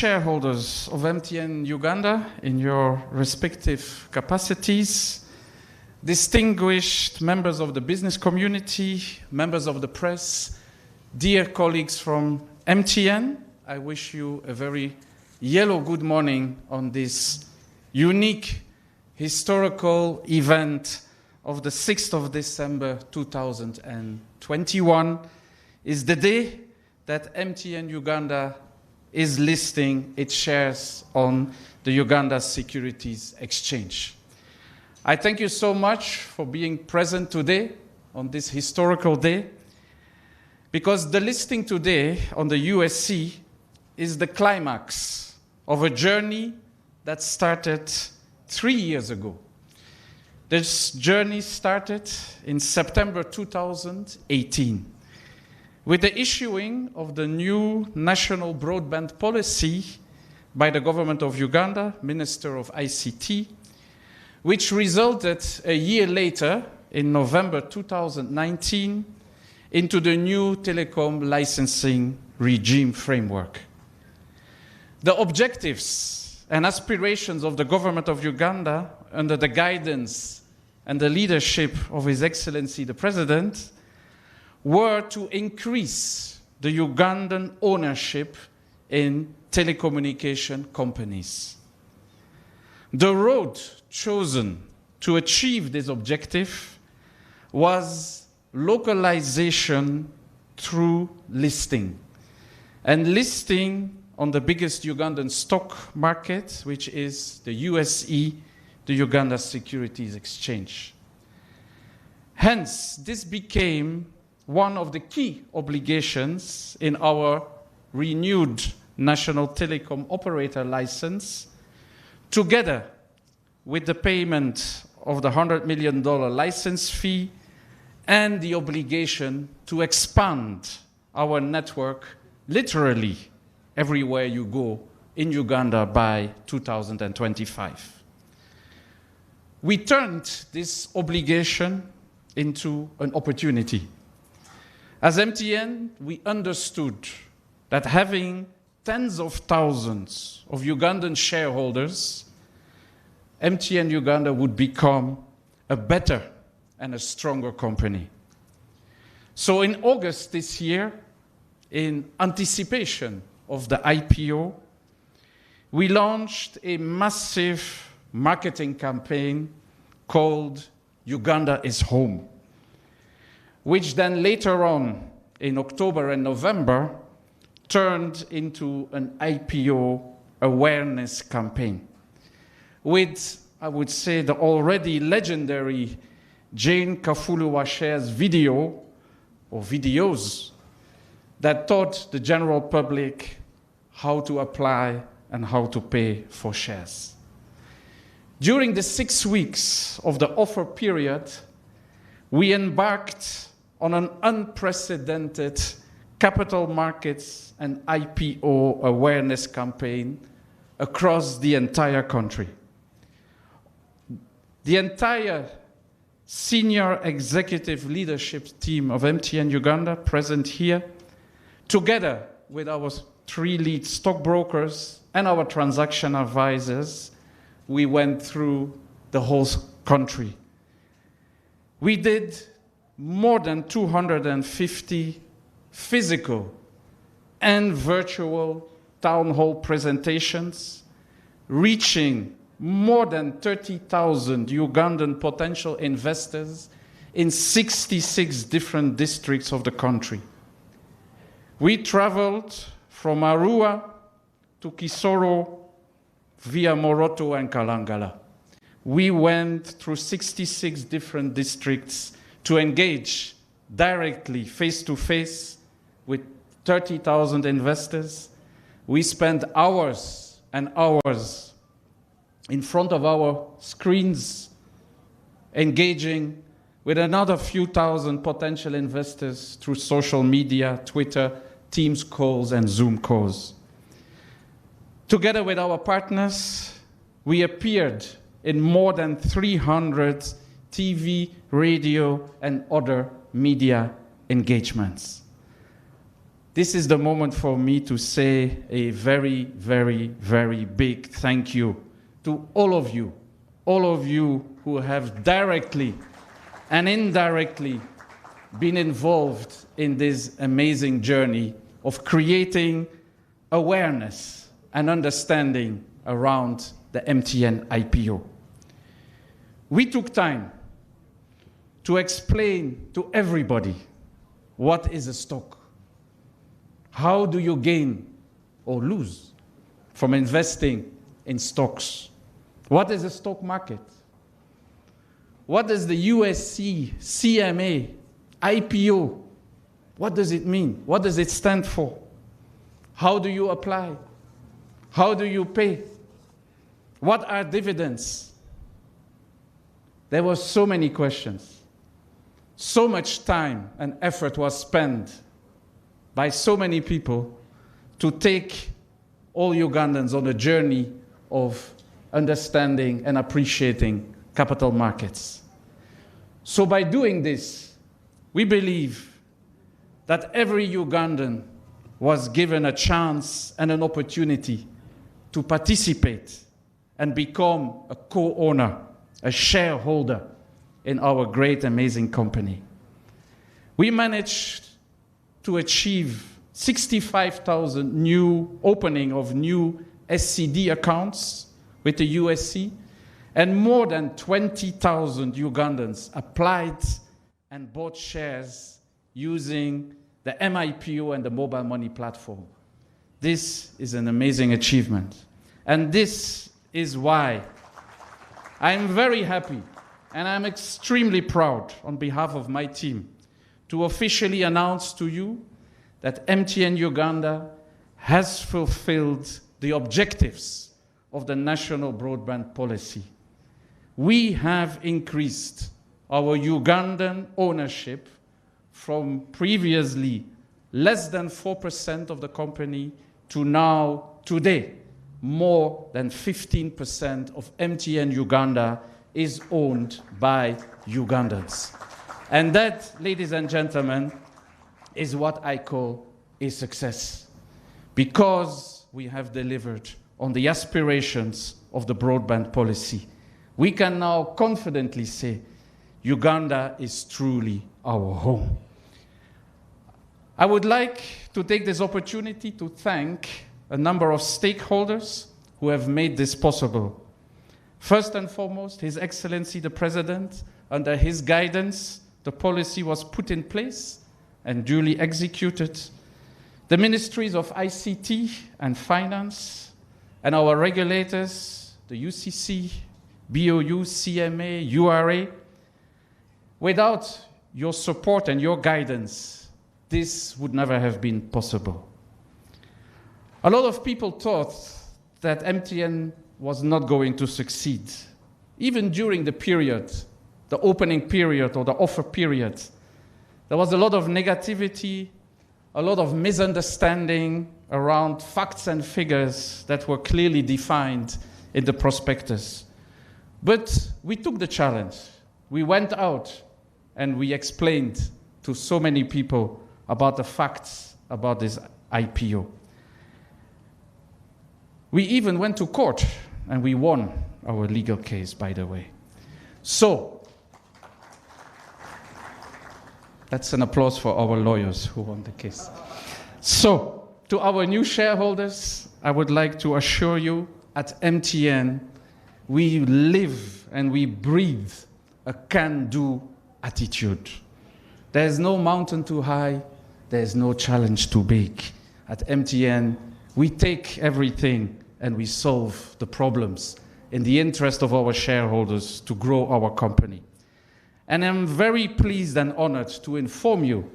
shareholders of MTN Uganda in your respective capacities, distinguished members of the business community, members of the press, dear colleagues from MTN, I wish you a very yellow good morning on this unique historical event of the 6th of December 2021 is the day that MTN Uganda is listing its shares on the Uganda Securities Exchange. I thank you so much for being present today on this historical day, because the listing today on the USC is the climax of a journey that started 3 years ago. This journey started in September 2018 with the issuing of the new national broadband policy by the government of Uganda, Minister of ICT, which resulted a year later, in November 2019, into the new telecom licensing regime framework. The objectives and aspirations of the government of Uganda, under the guidance and the leadership of His Excellency the President, were to increase the Ugandan ownership in telecommunication companies. The road chosen to achieve this objective was localization through listing, and listing on the biggest Ugandan stock market, which is the USE, the Uganda Securities Exchange. Hence, this became one of the key obligations in our renewed national telecom operator license, together with the payment of the $100 million license fee and the obligation to expand our network literally everywhere you go in Uganda by 2025. We turned this obligation into an opportunity. As MTN, we understood that having tens of thousands of Ugandan shareholders, MTN Uganda would become a better and a stronger company. So in August this year, in anticipation of the IPO, we launched a massive marketing campaign called Uganda is Home, which then later on in October and November turned into an IPO awareness campaign with, I would say, the already legendary Jane Kafulu-Washere's video or videos that taught the general public how to apply and how to pay for shares. During the 6 weeks of the offer period, we embarked on an unprecedented capital markets and IPO awareness campaign across the entire country. The entire senior executive leadership team of MTN Uganda present here, together with our 3 lead stockbrokers and our transaction advisors, we went through the whole country. We did more than 250 physical and virtual town hall presentations, reaching more than 30,000 Ugandan potential investors in 66 different districts of the country. We traveled from Arua to Kisoro via Moroto and Kalangala. We went through 66 different districts to engage directly, face-to-face, with 30,000 investors. We spent hours and hours in front of our screens, engaging with another few thousand potential investors through social media, Twitter, Teams calls, and Zoom calls. Together with our partners, we appeared in more than 300 TV, radio, and other media engagements. this is the moment for me to say a very, very, very big thank you to all of you who have directly and indirectly been involved in this amazing journey of creating awareness and understanding around the MTN IPO. We took time to explain to everybody what is a stock. How do you gain or lose from investing in stocks? What is a stock market? What is the USC, CMA, IPO? What does it mean? What does it stand for? How do you apply? How do you pay? What are dividends? There were so many questions. So much time and effort was spent by so many people to take all Ugandans on a journey of understanding and appreciating capital markets. So by doing this, we believe that every Ugandan was given a chance and an opportunity to participate and become a co-owner, a shareholder in our great, amazing company. We managed to achieve 65,000 new opening of new SCD accounts with the USC, and more than 20,000 Ugandans applied and bought shares using the MIPO and the mobile money platform. This is an amazing achievement. And this is why I'm very happy and I'm extremely proud on behalf of my team to officially announce to you that MTN Uganda has fulfilled the objectives of the national broadband policy. We have increased our Ugandan ownership from previously less than 4% of the company to now, today, more than 15% of MTN Uganda is owned by Ugandans. And that, ladies and gentlemen, is what I call a success, because we have delivered on the aspirations of the broadband policy. We can now confidently say Uganda is truly our home. I would like to take this opportunity to thank a number of stakeholders who have made this possible. First and foremost, His Excellency the President. Under his guidance, the policy was put in place and duly executed. The ministries of ICT and Finance and our regulators, the UCC, BOU, CMA, URA. Without your support and your guidance, this would never have been possible. A lot of people thought that MTN was not going to succeed. Even during the period, the opening period or the offer period, there was a lot of negativity, a lot of misunderstanding around facts and figures that were clearly defined in the prospectus. But we took the challenge. We went out and we explained to so many people about the facts about this IPO. We even went to court and we won our legal case, by the way. So, that's an applause for our lawyers who won the case. So, to our new shareholders, I would like to assure you at MTN, we live and we breathe a can-do attitude. There's no mountain too high, there's no challenge too big. At MTN, we take everything and we solve the problems in the interest of our shareholders to grow our company. And I'm very pleased and honored to inform you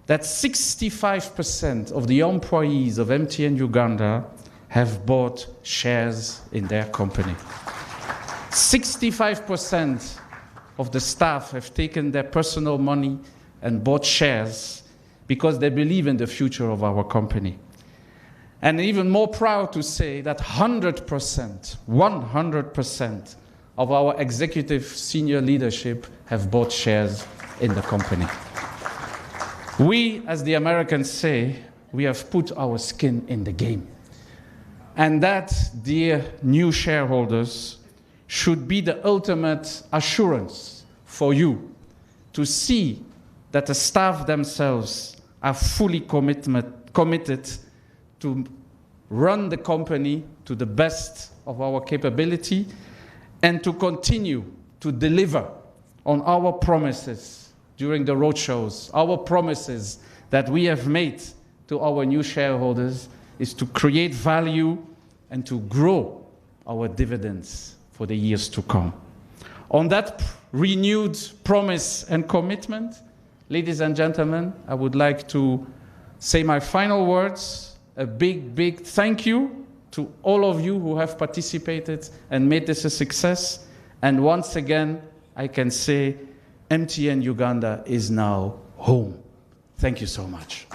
that 65% of the employees of MTN Uganda have bought shares in their company. 65% of the staff have taken their personal money and bought shares because they believe in the future of our company. And even more proud to say that 100% of our executive senior leadership have bought shares in the company. We, as the Americans say, we have put our skin in the game. And that, dear new shareholders, should be the ultimate assurance for you to see that the staff themselves are fully committed to run the company to the best of our capability and to continue to deliver on our promises during the roadshows. Our promises that we have made to our new shareholders is to create value and to grow our dividends for the years to come. On that renewed promise and commitment, ladies and gentlemen, I would like to say my final words. A big, big thank you to all of you who have participated and made this a success. And once again, I can say MTN Uganda is now home. Thank you so much.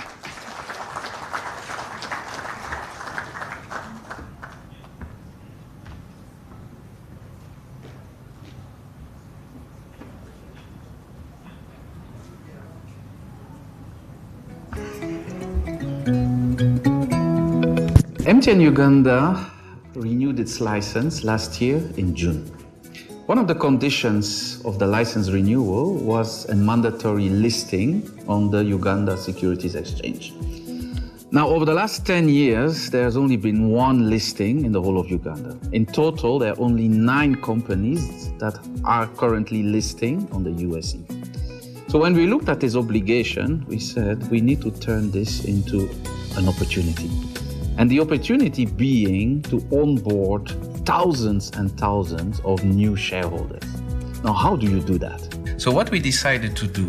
MTN Uganda renewed its license last year in June. One of the conditions of the license renewal was a mandatory listing on the Uganda Securities Exchange. Now, over the last 10 years, there has only been one listing in the whole of Uganda. In total, there are only 9 companies that are currently listing on the USE. So when we looked at this obligation, we said we need to turn this into an opportunity. And the opportunity being to onboard thousands and thousands of new shareholders. Now, how do you do that? So what we decided to do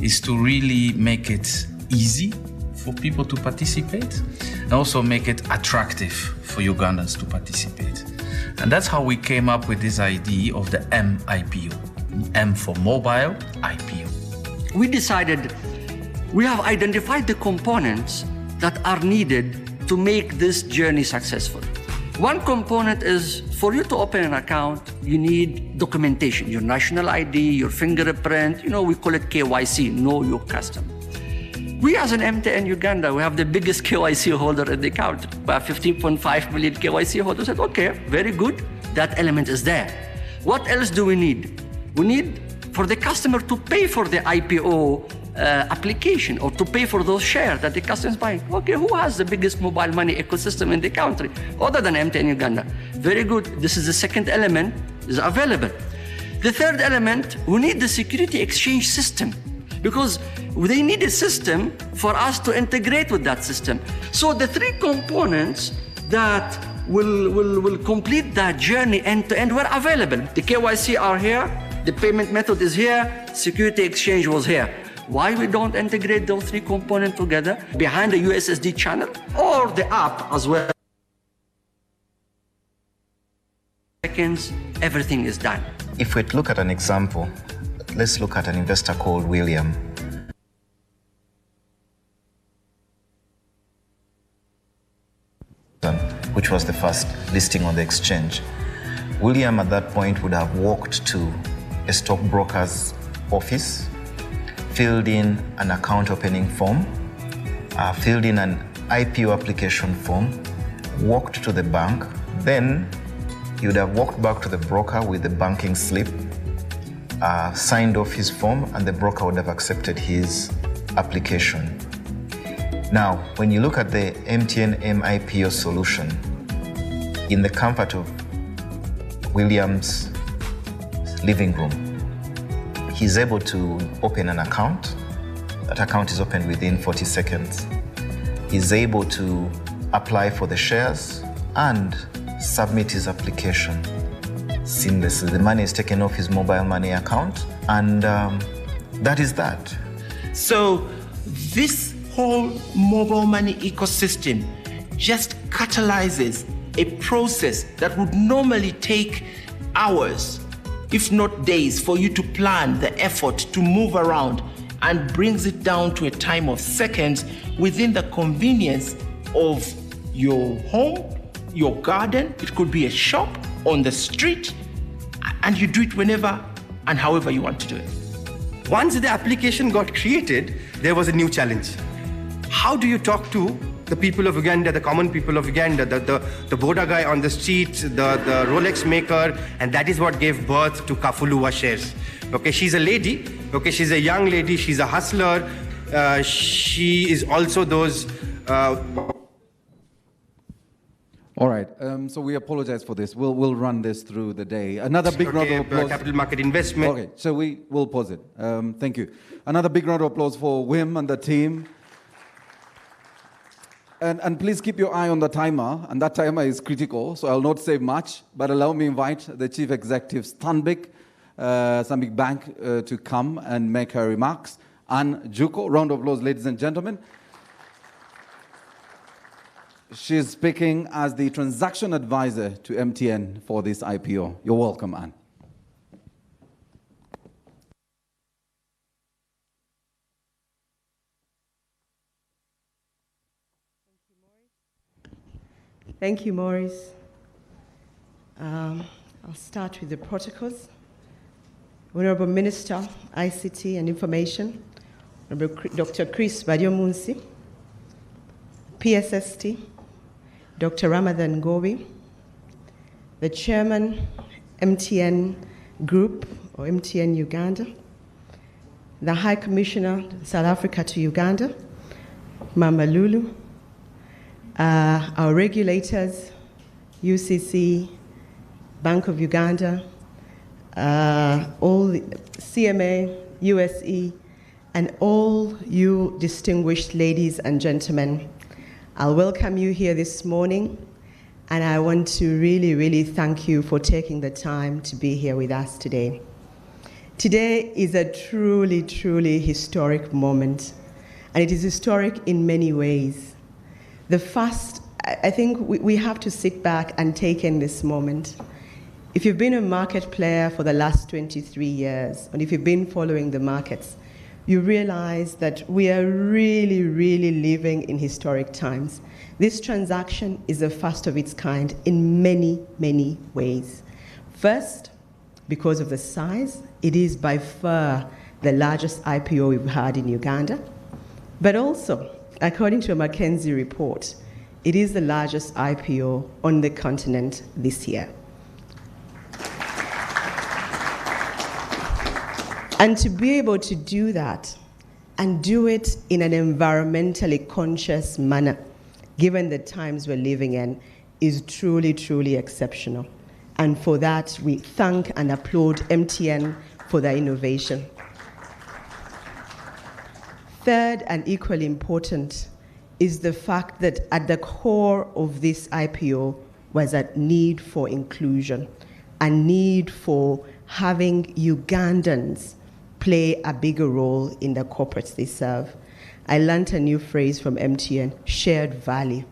is to really make it easy for people to participate and also make it attractive for Ugandans to participate. And that's how we came up with this idea of the MIPO, M for mobile, IPO. We decided we have identified the components that are needed to make this journey successful. One component is for you to open an account, you need documentation, your national ID, your fingerprint, we call it KYC, know your customer. We as an MTN Uganda, we have the biggest KYC holder in the country. We have 15.5 million KYC holders. Said, okay, very good, that element is there. What else do we need? We need for the customer to pay for the IPO application or to pay for those shares that the customer is buying. Okay, who has the biggest mobile money ecosystem in the country other than MTN Uganda? Very good. This is the second element is available. The third element, we need the security exchange system because they need a system for us to integrate with that system. So the 3 components that will complete that journey end to end were available. The KYC are here, the payment method is here, security exchange was here. Why we don't integrate those 3 components together behind the USSD channel or the app as well? Seconds, everything is done. If we look at an example, let's look at an investor called William. Which was the first listing on the exchange. William at that point would have walked to a stockbroker's office, filled in an account opening form, filled in an IPO application form, walked to the bank, then he would have walked back to the broker with the banking slip, signed off his form, and the broker would have accepted his application. Now, when you look at the MTN MIPO solution, in the comfort of William's living room, he's able to open an account. That account is opened within 40 seconds. He's able to apply for the shares and submit his application seamlessly. The money is taken off his mobile money account, and that is that. So this whole mobile money ecosystem just catalyzes a process that would normally take hours, if not days, for you to plan the effort to move around, and brings it down to a time of seconds within the convenience of your home, your garden. It could be a shop, on the street, and you do it whenever and however you want to do it. Once the application got created, there was a new challenge. how do you talk to the people of Uganda, the common people of Uganda, the Boda guy on the street, the Rolex maker, and that is what gave birth to Kafuluwa shares. Okay, she's a lady, okay, she's a young lady, she's a hustler, she is also those... All right, so we apologize for this. We'll run this through the day. Another big round of applause. Capital market investment. Okay, so we will pause it. Thank you. Another big round of applause for Wim and the team. And please keep your eye on the timer, and that timer is critical, so I'll not say much, but allow me to invite the Chief Executive Stanbic Bank to come and make her remarks. Anne Juko, round of applause, ladies and gentlemen. She's speaking as the transaction advisor to MTN for this IPO. You're welcome, Anne. Thank you, Maurice. I'll start with the protocols. Honorable Minister, ICT and Information, Honorable Dr. Chris Badiomunsi, PSST, Dr. Ramadan Gobi, the Chairman, MTN Group, or MTN Uganda, the High Commissioner, South Africa to Uganda, Mama Lulu, our regulators, UCC, Bank of Uganda, all the CMA, USE, and all you distinguished ladies and gentlemen. I'll welcome you here this morning, and I want to really, really thank you for taking the time to be here with us today. Today is a truly, truly historic moment, and it is historic in many ways. The first, I think we have to sit back and take in this moment. If you've been a market player for the last 23 years, and if you've been following the markets, you realize that we are really, really living in historic times. This transaction is the first of its kind in many, many ways. First, because of the size, it is by far the largest IPO we've had in Uganda. But also, according to a McKinsey report, it is the largest IPO on the continent this year. And to be able to do that, and do it in an environmentally conscious manner, given the times we're living in, is truly, truly exceptional. And for that, we thank and applaud MTN for their innovation. Third, and equally important, is the fact that at the core of this IPO was a need for inclusion, a need for having Ugandans play a bigger role in the corporates they serve. I learned a new phrase from MTN, shared value.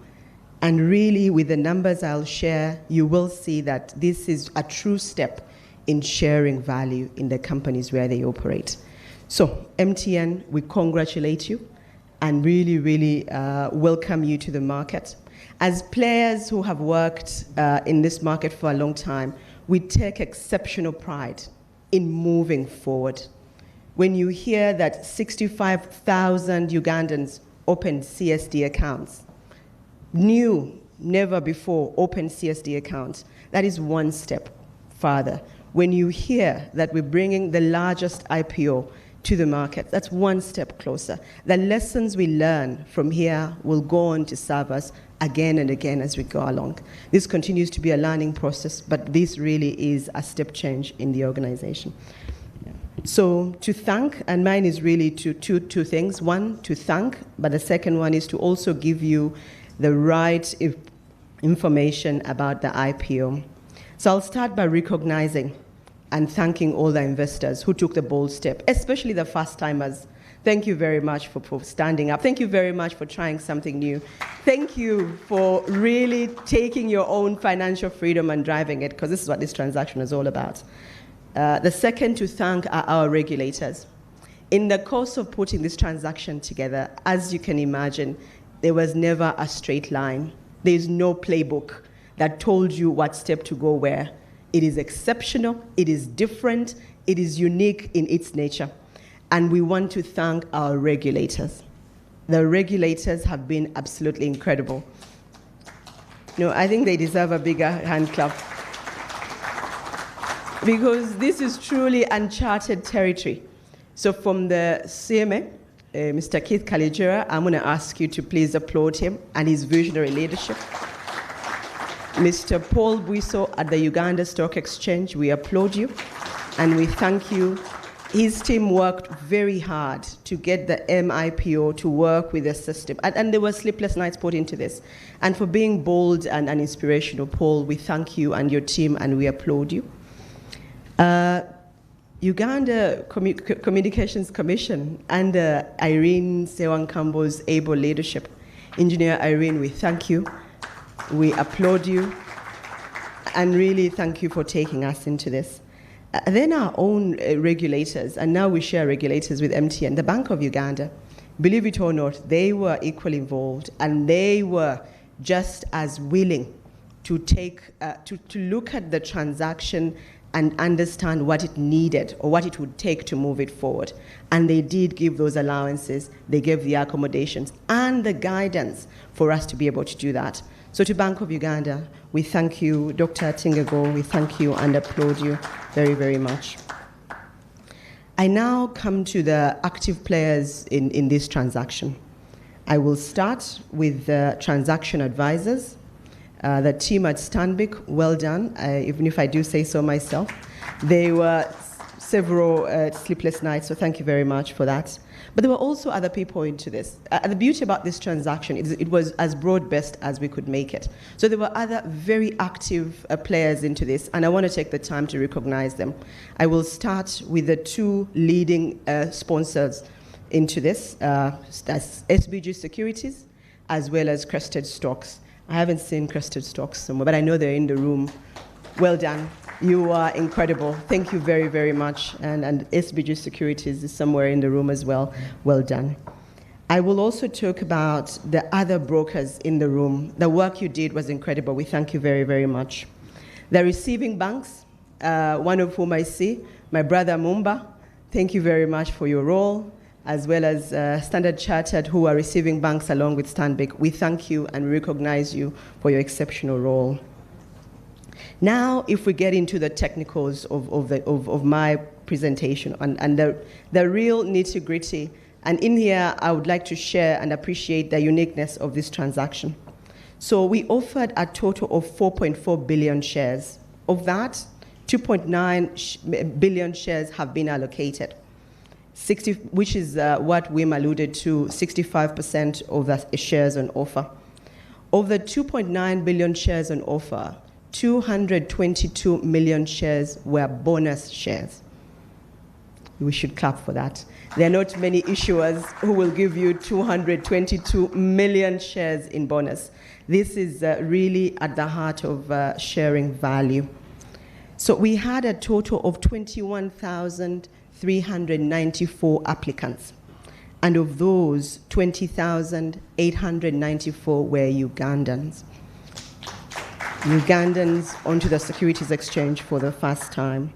And really, with the numbers I'll share, you will see that this is a true step in sharing value in the companies where they operate. So, MTN, we congratulate you and really, really welcome you to the market. As players who have worked in this market for a long time, we take exceptional pride in moving forward. When you hear that 65,000 Ugandans opened CSD accounts, new, never before opened CSD accounts, that is one step further. When you hear that we're bringing the largest IPO to the market, that's one step closer. The lessons we learn from here will go on to serve us again and again as we go along. This continues to be a learning process, but this really is a step change in the organization. So to thank, and mine is really two things. One, to thank, but the second one is to also give you the right information about the IPO. So I'll start by recognizing and thanking all the investors who took the bold step, especially the first-timers. Thank you very much for standing up. Thank you very much for trying something new. Thank you for really taking your own financial freedom and driving it, because this is what this transaction is all about. The second to thank are our regulators. In the course of putting this transaction together, as you can imagine, there was never a straight line. There is no playbook that told you what step to go where. It is exceptional, it is different, it is unique in its nature. And we want to thank our regulators. The regulators have been absolutely incredible. I think they deserve a bigger hand clap. Because this is truly uncharted territory. So from the CMA, Mr. Keith Kalijera, I'm going to ask you to please applaud him and his visionary leadership. Mr. Paul Buiso at the Uganda Stock Exchange, we applaud you and we thank you. His team worked very hard to get the MIPO to work with the system. And there were sleepless nights put into this. And for being bold and inspirational, Paul, we thank you and your team and we applaud you. Uganda Communications Commission under Irene Sewankambo's able leadership. Engineer Irene, we thank you. We applaud you. And really thank you for taking us into this. Then our own regulators, and now we share regulators with MTN, the Bank of Uganda. Believe it or not, they were equally involved, and they were just as willing to take, to look at the transaction and understand what it needed or what it would take to move it forward. And they did give those allowances, they gave the accommodations and the guidance for us to be able to do that. So to Bank of Uganda, we thank you, Dr. Tingago, we thank you and applaud you very, very much. I now come to the active players in this transaction. I will start with the transaction advisors. The team at Stanbic, well done, even if I do say so myself. There were several sleepless nights, so thank you very much for that. But there were also other people into this. The beauty about this transaction is it was as broad-based as we could make it. So there were other very active players into this, and I want to take the time to recognize them. I will start with the two leading sponsors into this, that's SBG Securities, as well as Crested Stocks. I haven't seen Crested Stocks somewhere, but I know they're in the room. Well done. You are incredible. Thank you very, very much. And SBG Securities is somewhere in the room as well. Well done. I will also talk about the other brokers in the room. The work you did was incredible. We thank you very, very much. The receiving banks, one of whom I see, my brother Mumba, thank you very much for your role, as well as Standard Chartered, who are receiving banks along with Stanbic. We thank you and recognize you for your exceptional role. Now, if we get into the technicals of my presentation and the real nitty-gritty, and in here, I would like to share and appreciate the uniqueness of this transaction. So we offered a total of 4.4 billion shares. Of that, 2.9 billion shares have been allocated, which is what Wim alluded to, 65% of the shares on offer. Of the 2.9 billion shares on offer, 222 million shares were bonus shares. We should clap for that. There are not many issuers who will give you 222 million shares in bonus. This is really at the heart of sharing value. So we had a total of 21,394 applicants. And of those, 20,894 were Ugandans. Ugandans onto the Securities Exchange for the first time.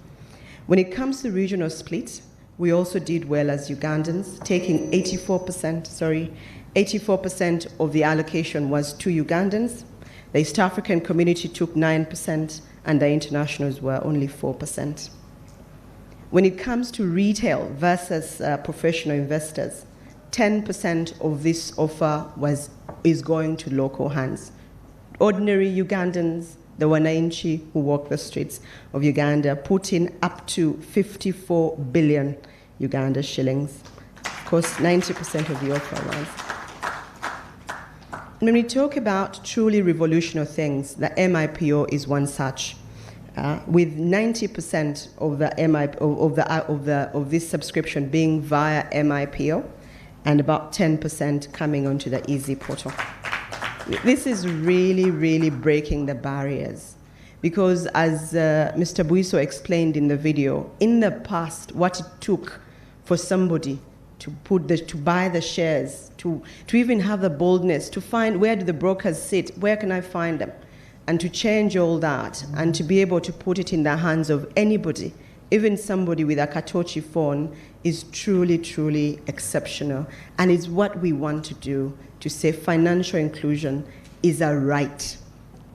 When it comes to regional split, we also did well as Ugandans, taking 84% of the allocation was to Ugandans. The East African community took 9%, and the internationals were only 4%. When it comes to retail versus professional investors, 10% of this offer is going to local hands. Ordinary Ugandans, the wananchi who walk the streets of Uganda, put in up to 54 billion Uganda shillings. Of course, 90% of the offer was. When we talk about truly revolutionary things, the MIPO is one such. With 90% of this subscription being via MIPO, and about 10% coming onto the Easy portal. This is really, really breaking the barriers, because as Mr. Buiso explained in the video, in the past, what it took for somebody to buy the shares, to even have the boldness to find where do the brokers sit, where can I find them, and to change all that and to be able to put it in the hands of anybody even somebody with a Katochi phone is truly, truly exceptional. And it's what we want to do, to say financial inclusion is a right.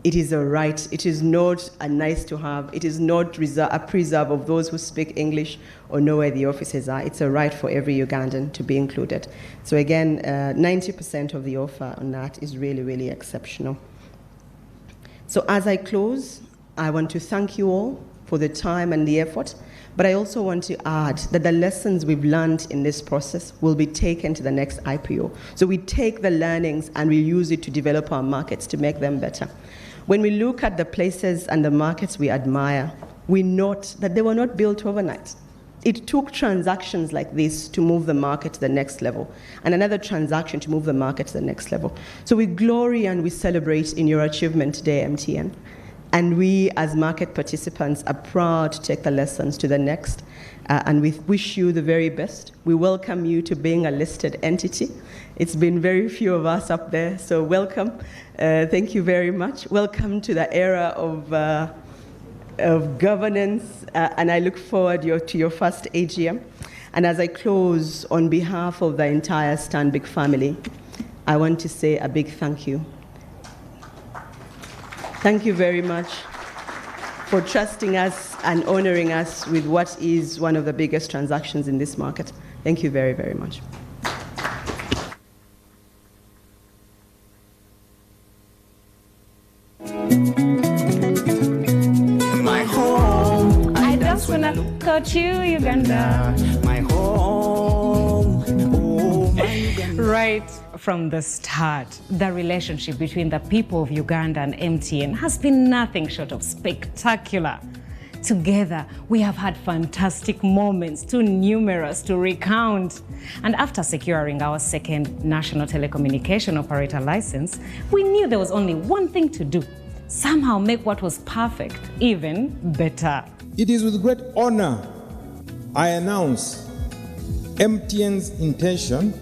It is a right. It is not a nice to have. It is not a preserve of those who speak English or know where the offices are. It's a right for every Ugandan to be included. So again, 90% of the offer on that is really, really exceptional. So as I close, I want to thank you all for the time and the effort, but I also want to add that the lessons we've learned in this process will be taken to the next IPO. So we take the learnings and we use it to develop our markets to make them better. When we look at the places and the markets we admire, we note that they were not built overnight. It took transactions like this to move the market to the next level, and another transaction to move the market to the next level. So we glory and we celebrate in your achievement today, MTN. And we, as market participants, are proud to take the lessons to the next, and we wish you the very best. We welcome you to being a listed entity. It's been very few of us up there, so welcome. Thank you very much. Welcome to the era of governance, and I look forward to your first AGM. And as I close, on behalf of the entire Stanbic family, I want to say a big thank you. Thank you very much for trusting us and honoring us with what is one of the biggest transactions in this market. Thank you very, very much. My home, I just wanna go to Uganda. My home, oh my Uganda. Right from the start, the relationship between the people of Uganda and MTN has been nothing short of spectacular. Together, we have had fantastic moments, too numerous to recount. And after securing our second national telecommunication operator license, we knew there was only one thing to do: somehow make what was perfect even better. It is with great honor I announce MTN's intention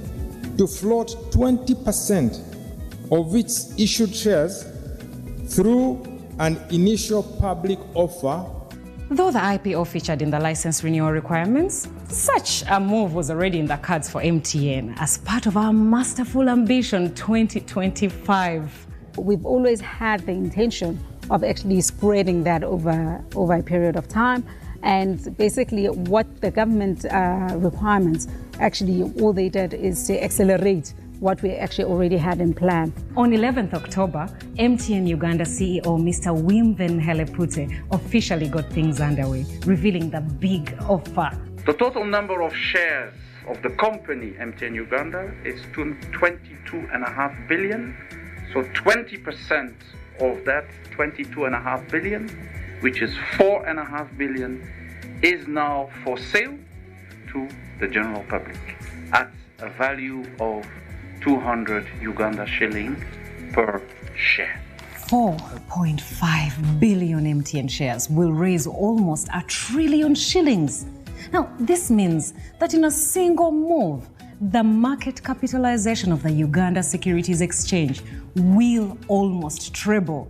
to float 20% of its issued shares through an initial public offer. Though the IPO featured in the license renewal requirements, such a move was already in the cards for MTN as part of our masterful ambition 2025. We've always had the intention of actually spreading that over a period of time. And basically what the government requirements, actually all they did is to accelerate what we actually already had in plan. On 11th October, MTN Uganda CEO Mr. Wim van Hellepute officially got things underway, revealing the big offer. The total number of shares of the company MTN Uganda is 22.5 billion. So 20% of that 22.5 billion, which is 4.5 billion, is now for sale to the general public at a value of 200 Uganda shilling per share. 4.5 billion MTN shares will raise almost 1 trillion shillings. Now, this means that in a single move, the market capitalization of the Uganda Securities Exchange will almost treble.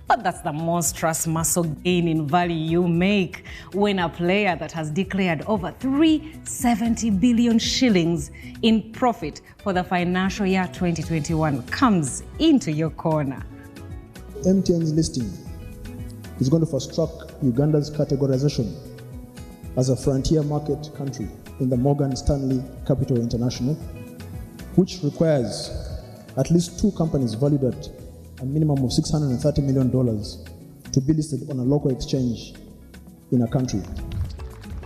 But that's the monstrous muscle gain in value you make when a player that has declared over 370 billion shillings in profit for the financial year 2021 comes into your corner. MTN's listing is going to fast-track Uganda's categorization as a frontier market country in the Morgan Stanley Capital International, which requires at least 2 companies valued at a minimum of $630 million to be listed on a local exchange in a country.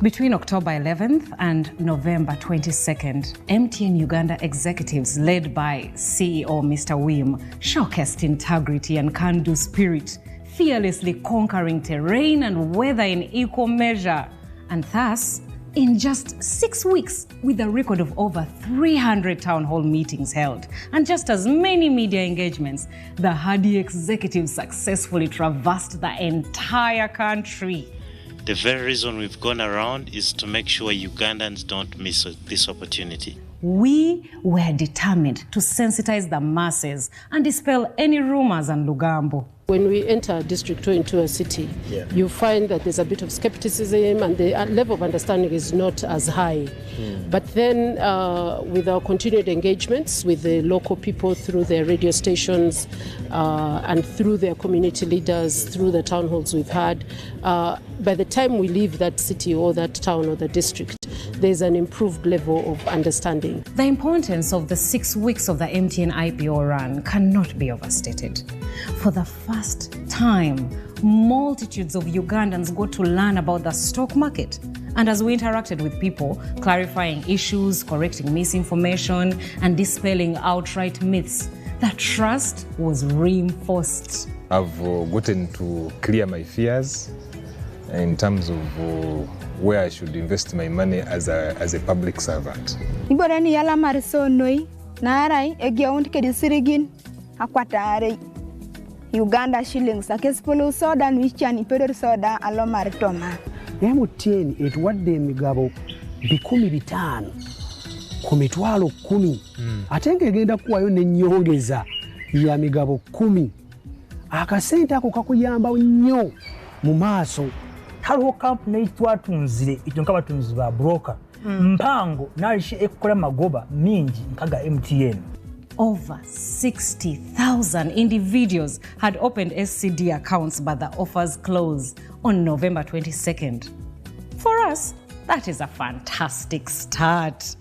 Between October 11th and November 22nd, MTN Uganda executives led by CEO Mr. Wim showcased integrity and can-do spirit, fearlessly conquering terrain and weather in equal measure. And thus, in just 6 weeks, with a record of over 300 town hall meetings held and just as many media engagements, the hardy executives successfully traversed the entire country. The very reason we've gone around is to make sure Ugandans don't miss this opportunity. we were determined to sensitize the masses and dispel any rumors and lugambo. When we enter a district or into a city, you find that there's a bit of skepticism and the level of understanding is not as high. But then with our continued engagements with the local people through their radio stations and through their community leaders, through the town halls we've had, by the time we leave that city or that town or the district, there's an improved level of understanding. The importance of the 6 weeks of the MTN IPO run cannot be overstated. For the first time, multitudes of Ugandans got to learn about the stock market. And as we interacted with people, clarifying issues, correcting misinformation, and dispelling outright myths, the trust was reinforced. I've gotten to clear my fears in terms of where I should invest my money as a public servant. Uganda shillings akesipolo soda nwichani pedro soda alomar toma. MTN etuwadde emigabo 15 ku mitwalo 10 ate ng'egenda kuwayo n'ennyongeza ya migabo 10. Akasente ako kakuyamba nnyo mu maaso. Haliwo kampuni etwatunzire itonka batunzi ba broker mpango nalishi ekola magoba mingi nkaga MTN. Over 60,000 individuals had opened SCD accounts, but the offers closed on November 22nd. For us, that is a fantastic start,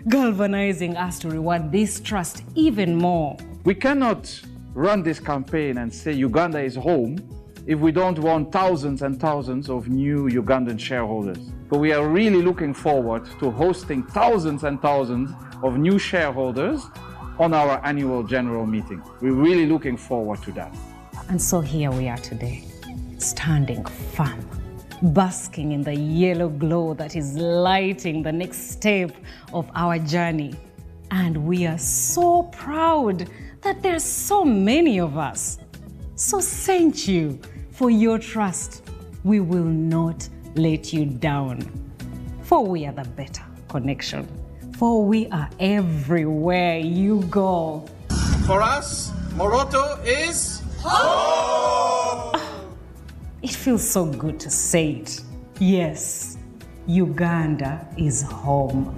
galvanizing us to reward this trust even more. We cannot run this campaign and say Uganda is home if we don't want thousands and thousands of new Ugandan shareholders. But we are really looking forward to hosting thousands and thousands of new shareholders on our annual general meeting. We're really looking forward to that. And so here we are today, standing firm, basking in the yellow glow that is lighting the next step of our journey. And we are so proud that there's so many of us. So thank you for your trust. We will not let you down, for we are the better connection. For we are everywhere you go. For us, Moroto is home! It feels so good to say it. Yes, Uganda is home.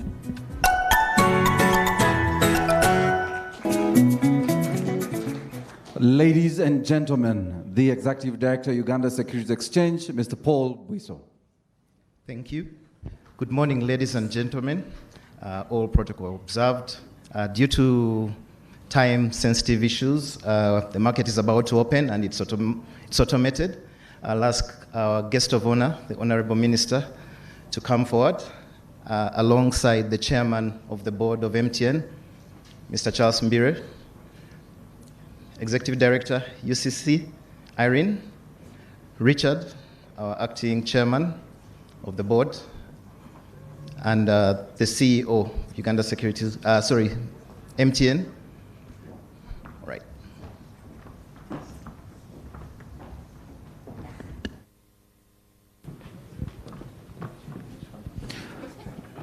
Ladies and gentlemen, the Executive Director, Uganda Securities Exchange, Mr. Paul Bwiso. Thank you. Good morning, ladies and gentlemen. All protocol observed. Due to time-sensitive issues, the market is about to open and it's automated. I'll ask our guest of honor, the Honorable Minister, to come forward alongside the Chairman of the Board of MTN, Mr. Charles Mbire, Executive Director, UCC, Irene, Richard, our Acting Chairman of the Board, and the CEO, Uganda Securities, MTN. All right.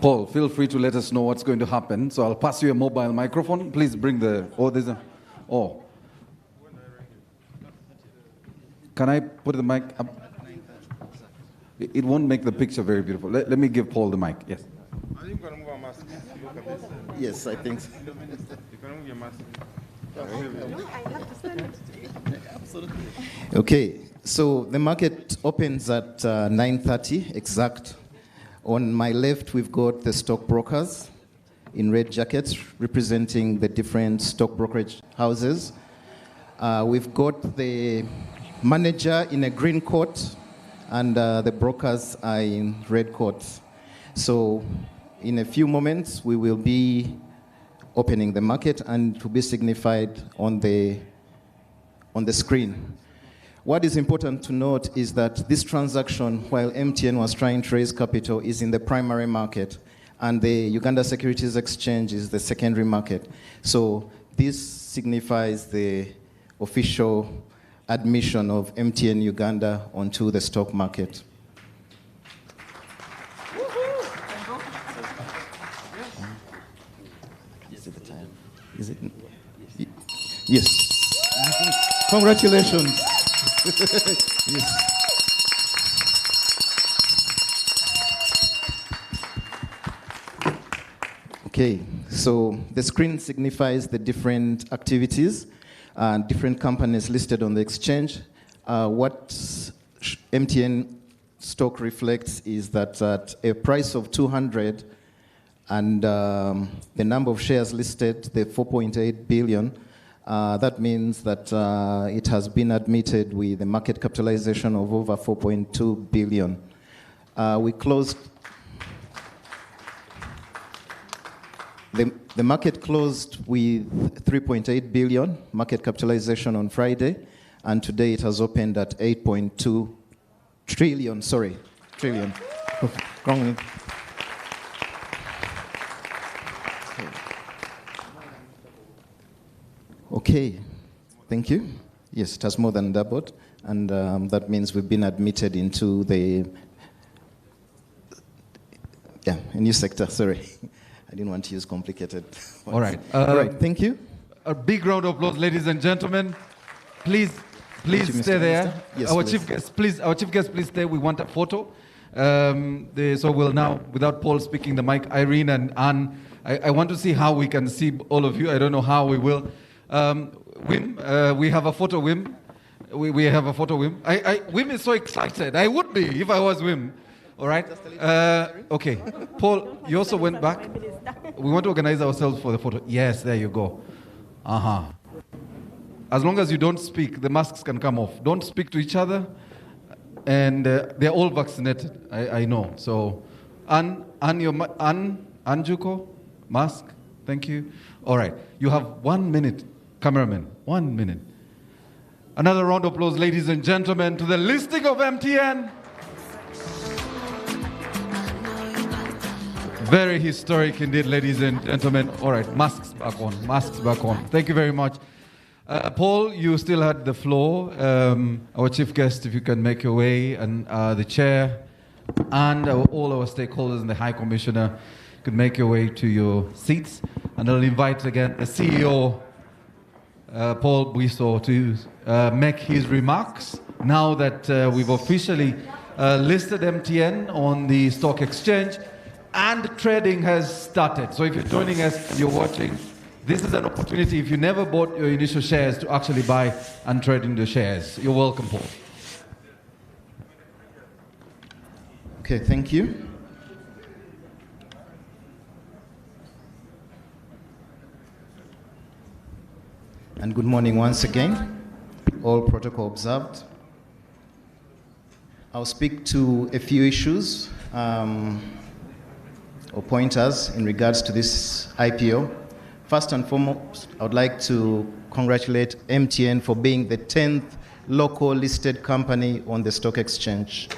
Paul, feel free to let us know what's going to happen. So I'll pass you a mobile microphone. Please bring the, Can I put the mic up? It won't make the picture very beautiful. Let me give Paul the mic. Yes. Are you going to move a mask? Look at this. Yes, I think so. You can move your mask. I have to stand it. Absolutely. Okay, so the market opens at 9:30 exact. On my left, we've got the stockbrokers in red jackets representing the different stock brokerage houses. We've got the manager in a green coat, and the brokers are in red coats. So in a few moments, we will be opening the market and it will be signified on the screen. What is important to note is that this transaction, while MTN was trying to raise capital, is in the primary market, and the Uganda Securities Exchange is the secondary market. So this signifies the official admission of MTN Uganda onto the stock market. Is it? Yes. Congratulations. Yes. Okay, so the screen signifies the different activities and different companies listed on the exchange. What MTN stock reflects is that at a price of 200 and the number of shares listed, the 4.8 billion, that means that it has been admitted with a market capitalization of over 4.2 billion. We closed. The market closed with 3.8 billion market capitalization on Friday, and today it has opened at 8.2 trillion. Sorry, trillion. Wrong. Okay, thank you. Yes, it has more than doubled, and that means we've been admitted into the a new sector. Sorry. I didn't want to use complicated words. All right. All right, thank you. A big round of applause, ladies and gentlemen. Please stay there. Yes, our please. chief guest, please stay. We want a photo. So we'll now, without Paul speaking the mic, Irene and Anne, I want to see how we can see all of you. I don't know how we will. Wim, we have a photo, Wim. We have a photo, Wim. Wim is so excited. I would be if I was Wim. All right. Okay. Paul, you also went back. We want to organize ourselves for the photo. Yes, there you go. As long as you don't speak, the masks can come off. Don't speak to each other. And they're all vaccinated, I know. So, Anjuko, mask. Thank you. All right. You have 1 minute, cameraman. 1 minute. Another round of applause, ladies and gentlemen, to the listing of MTN. Very historic indeed, ladies and gentlemen. All right, masks back on, masks back on. Thank you very much. Paul, you still had the floor. Our chief guest, if you can make your way, and the chair, and all our stakeholders and the High Commissioner could make your way to your seats. And I'll invite again the CEO, Paul Buiso, to make his remarks now that we've officially listed MTN on the stock exchange. And trading has started. So if you're joining us, you're watching, this is an opportunity, if you never bought your initial shares, to actually buy and trade in the shares. You're welcome, Paul. Okay, thank you. And good morning once again. All protocol observed. I'll speak to a few issues or pointers in regards to this IPO. First and foremost, I would like to congratulate MTN for being the 10th local listed company on the stock exchange.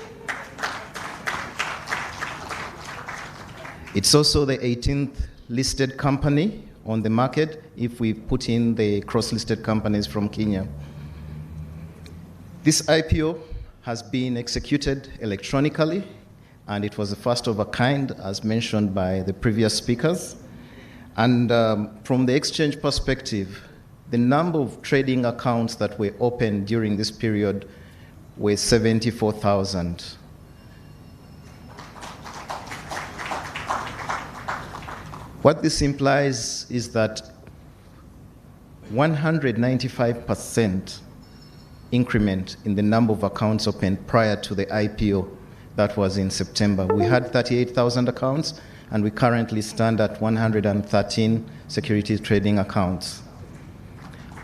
It's also the 18th listed company on the market if we put in the cross-listed companies from Kenya. This IPO has been executed electronically, and it was the first of a kind, as mentioned by the previous speakers. And from the exchange perspective, the number of trading accounts that were opened during this period were 74,000. What this implies is that 195% increment in the number of accounts opened prior to the IPO. That was in September. We had 38,000 accounts, and we currently stand at 113 securities trading accounts.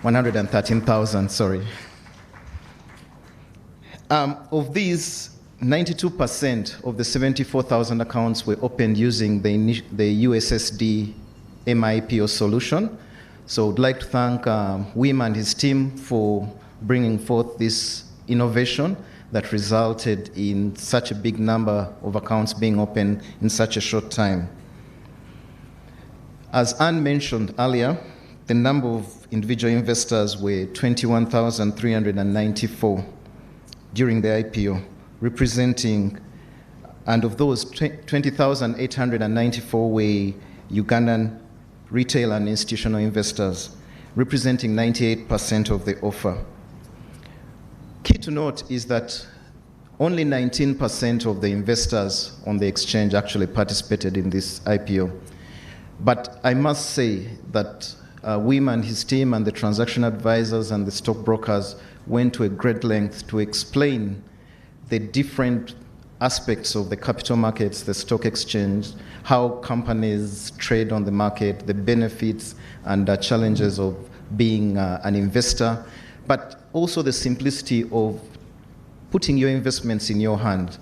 113,000, sorry. Of these, 92% of the 74,000 accounts were opened using the USSD MIPO solution. So I'd like to thank Wim and his team for bringing forth this innovation that resulted in such a big number of accounts being opened in such a short time. As Anne mentioned earlier, the number of individual investors were 21,394 during the IPO, representing, and of those, 20,894 were Ugandan retail and institutional investors, representing 98% of the offer. Key to note is that only 19% of the investors on the exchange actually participated in this IPO. But I must say that Wim and his team and the transaction advisors and the stockbrokers went to a great length to explain the different aspects of the capital markets, the stock exchange, how companies trade on the market, the benefits and the challenges of being an investor, but also the simplicity of putting your investments in your hand.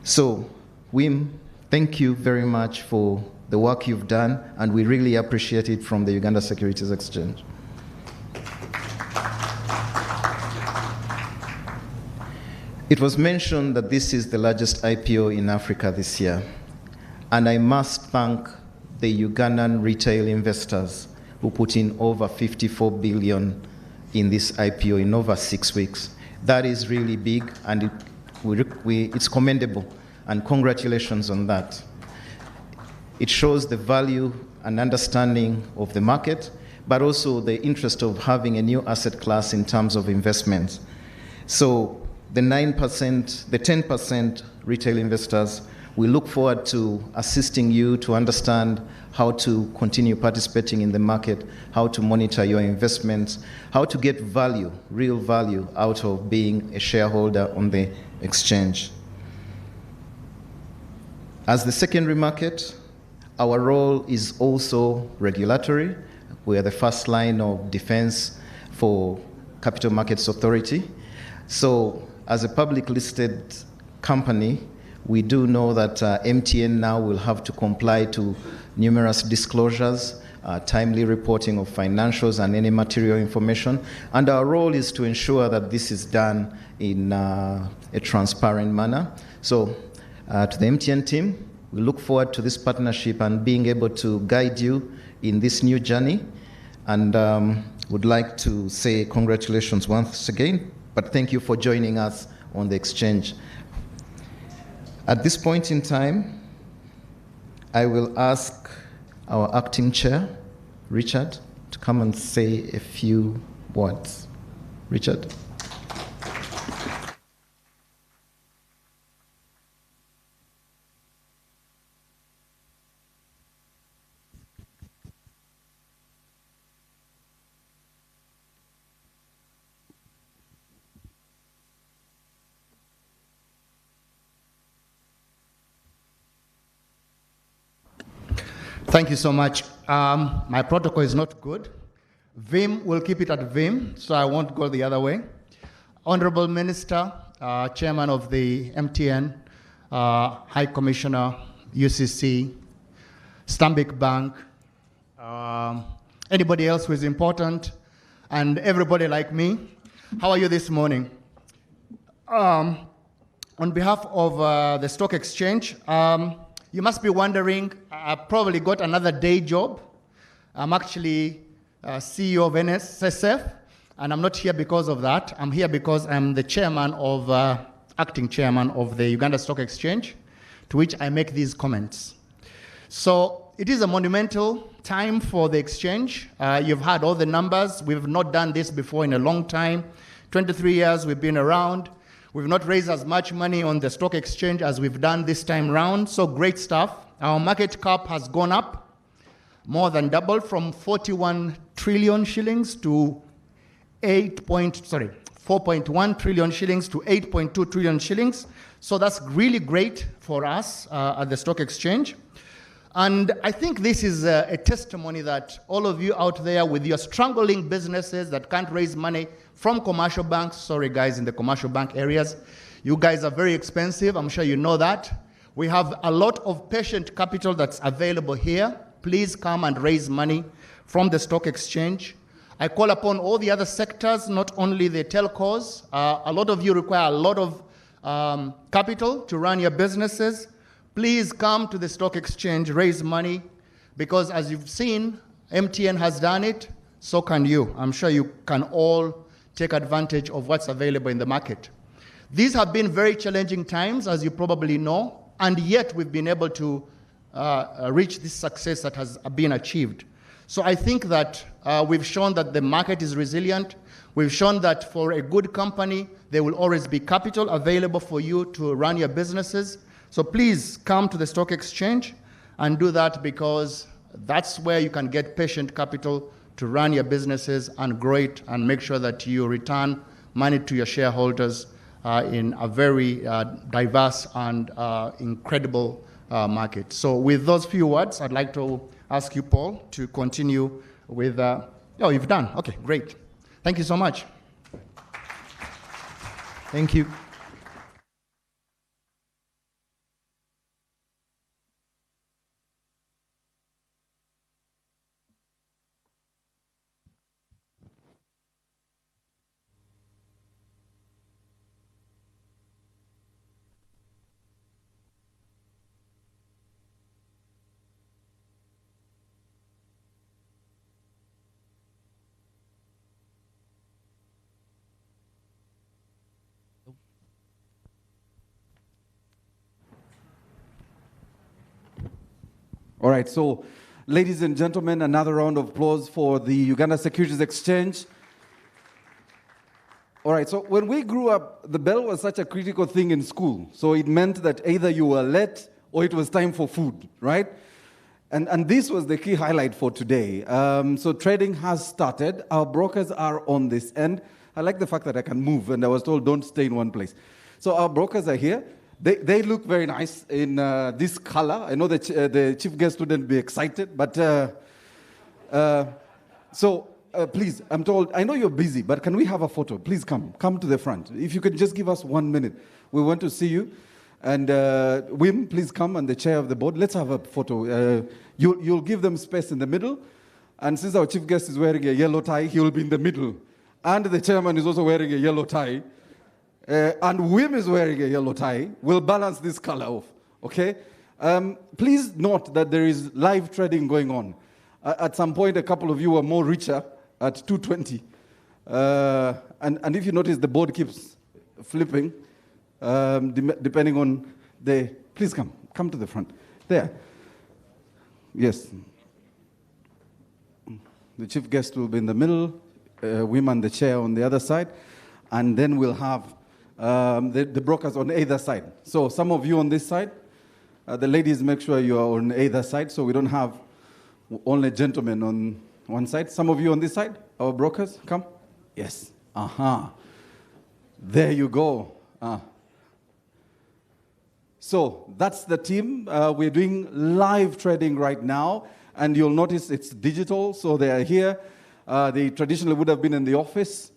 So, Wim, thank you very much for the work you've done, and we really appreciate it from the Uganda Securities Exchange. It was mentioned that this is the largest IPO in Africa this year, and I must thank the Ugandan retail investors who put in over 54 billion in this IPO in over 6 weeks. That is really big, and it's commendable, and congratulations on that. It shows the value and understanding of the market, but also the interest of having a new asset class in terms of investments. So the 9%, the 10% retail investors, we look forward to assisting you to understand how to continue participating in the market, how to monitor your investments, how to get value, real value, out of being a shareholder on the exchange. As the secondary market, our role is also regulatory. We are the first line of defense for Capital Markets Authority. So as a public listed company, we do know that MTN now will have to comply to numerous disclosures, timely reporting of financials and any material information. And our role is to ensure that this is done in a transparent manner. So to the MTN team, we look forward to this partnership and being able to guide you in this new journey. And would like to say congratulations once again, but thank you for joining us on the exchange. At this point in time, I will ask our acting chair, Richard, to come and say a few words. Richard. Thank you so much. My protocol is not good. Vim will keep it at Vim, so I won't go the other way. Honorable Minister, Chairman of the MTN, High Commissioner, UCC, Stanbic Bank, anybody else who is important, and everybody like me, how are you this morning? On behalf of the Stock Exchange, you must be wondering, I've probably got another day job. I'm actually CEO of NSSF, and I'm not here because of that. I'm here because I'm the chairman of, acting chairman of the Uganda Stock Exchange, to which I make these comments. So it is a monumental time for the exchange. You've heard all the numbers. We've not done this before in a long time. 23 years we've been around. We've not raised as much money on the stock exchange as we've done this time round, so great stuff. Our market cap has gone up, more than doubled, from 41 trillion shillings to 4.1 trillion shillings to 8.2 trillion shillings. So that's really great for us at the stock exchange. And I think this is a testimony that all of you out there with your struggling businesses that can't raise money from commercial banks, sorry guys in the commercial bank areas, you guys are very expensive, I'm sure you know that. We have a lot of patient capital that's available here. Please come and raise money from the stock exchange. I call upon all the other sectors, not only the telcos. A lot of you require a lot of capital to run your businesses. Please come to the stock exchange, raise money, because as you've seen, MTN has done it, so can you. I'm sure you can all take advantage of what's available in the market. These have been very challenging times, as you probably know, and yet we've been able to reach this success that has been achieved. So I think that we've shown that the market is resilient. We've shown that for a good company, there will always be capital available for you to run your businesses. So please come to the stock exchange and do that, because that's where you can get patient capital to run your businesses and grow it and make sure that you return money to your shareholders in a very diverse and incredible market. So with those few words, I'd like to ask you, Paul, to continue with, oh, you've done. Okay, great. Thank you so much. Thank you. All right, so ladies and gentlemen, another round of applause for the Uganda Securities Exchange. All right, so when we grew up, the bell was such a critical thing in school. So it meant that either you were late or it was time for food, right? And this was the key highlight for today. So trading has started. Our brokers are on this end. I like the fact that I can move, and I was told don't stay in one place. So our brokers are here. They look very nice in this color. I know that the chief guest wouldn't be excited, but please, I'm told, I know you're busy, but can we have a photo? Please come to the front. If you could just give us 1 minute. We want to see you. And Wim, please come, and the chair of the board. Let's have a photo. You'll give them space in the middle. And since our chief guest is wearing a yellow tie, he will be in the middle. And the chairman is also wearing a yellow tie. And Wim is wearing a yellow tie. We'll balance this color off, okay? Please note that there is live trading going on. At some point, a couple of you were more richer at 220. And if you notice, the board keeps flipping, depending on the... Please come to the front. There. Yes. The chief guest will be in the middle, Wim and the chair on the other side, and then we'll have the brokers on either side. So some of you on this side, the ladies, make sure you are on either side so we don't have only gentlemen on one side. Some of you on this side, our brokers, come. Yes. There you go. So that's the team. We're doing live trading right now, and you'll notice it's digital, so they are here. They traditionally would have been in the office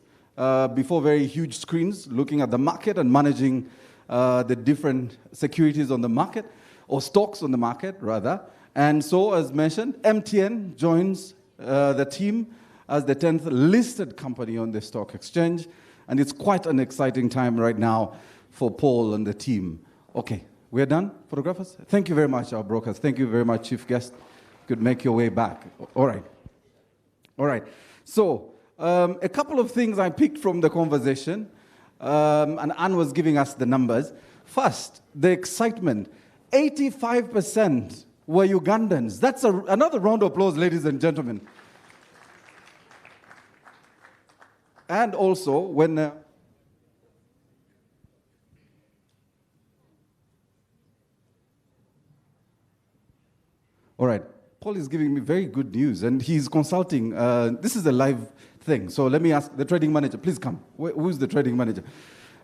before very huge screens, looking at the market and managing the different securities on the market, or stocks on the market, rather. And so, as mentioned, MTN joins the team as the 10th listed company on the stock exchange. And it's quite an exciting time right now for Paul and the team. Okay, we're done, photographers? Thank you very much, our brokers. Thank you very much, chief guest. You could make your way back. All right. So, a couple of things I picked from the conversation, and Anne was giving us the numbers. First, the excitement. 85% were Ugandans. That's another round of applause, ladies and gentlemen. And also, when... All right. Paul is giving me very good news, and he's consulting. This is a live thing, so let me ask the trading manager. Please come. Who's the trading manager?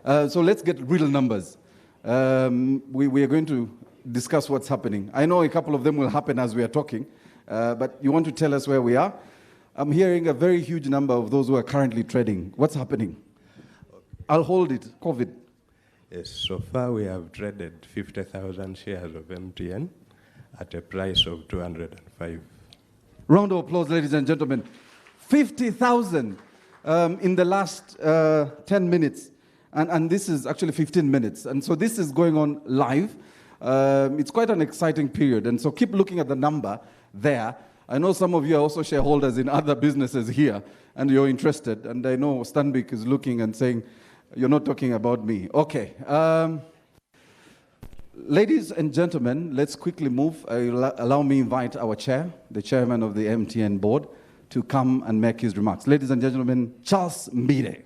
So let's get real numbers. We are going to discuss what's happening. I know a couple of them will happen as we are talking, but you want to tell us where we are? I'm hearing a very huge number of those who are currently trading. What's happening? I'll hold it. COVID. Yes, so far we have traded 50,000 shares of MTN at a price of 205. Round of applause, ladies and gentlemen. 50,000 in the last 10 minutes. And this is actually 15 minutes. And so this is going on live. It's quite an exciting period. And so keep looking at the number there. I know some of you are also shareholders in other businesses here, and you're interested. And I know Stanbic is looking and saying, you're not talking about me. Okay. Ladies and gentlemen, let's quickly move. Allow me to invite our chair, the chairman of the MTN board, to come and make his remarks. Ladies and gentlemen, Charles Mbide.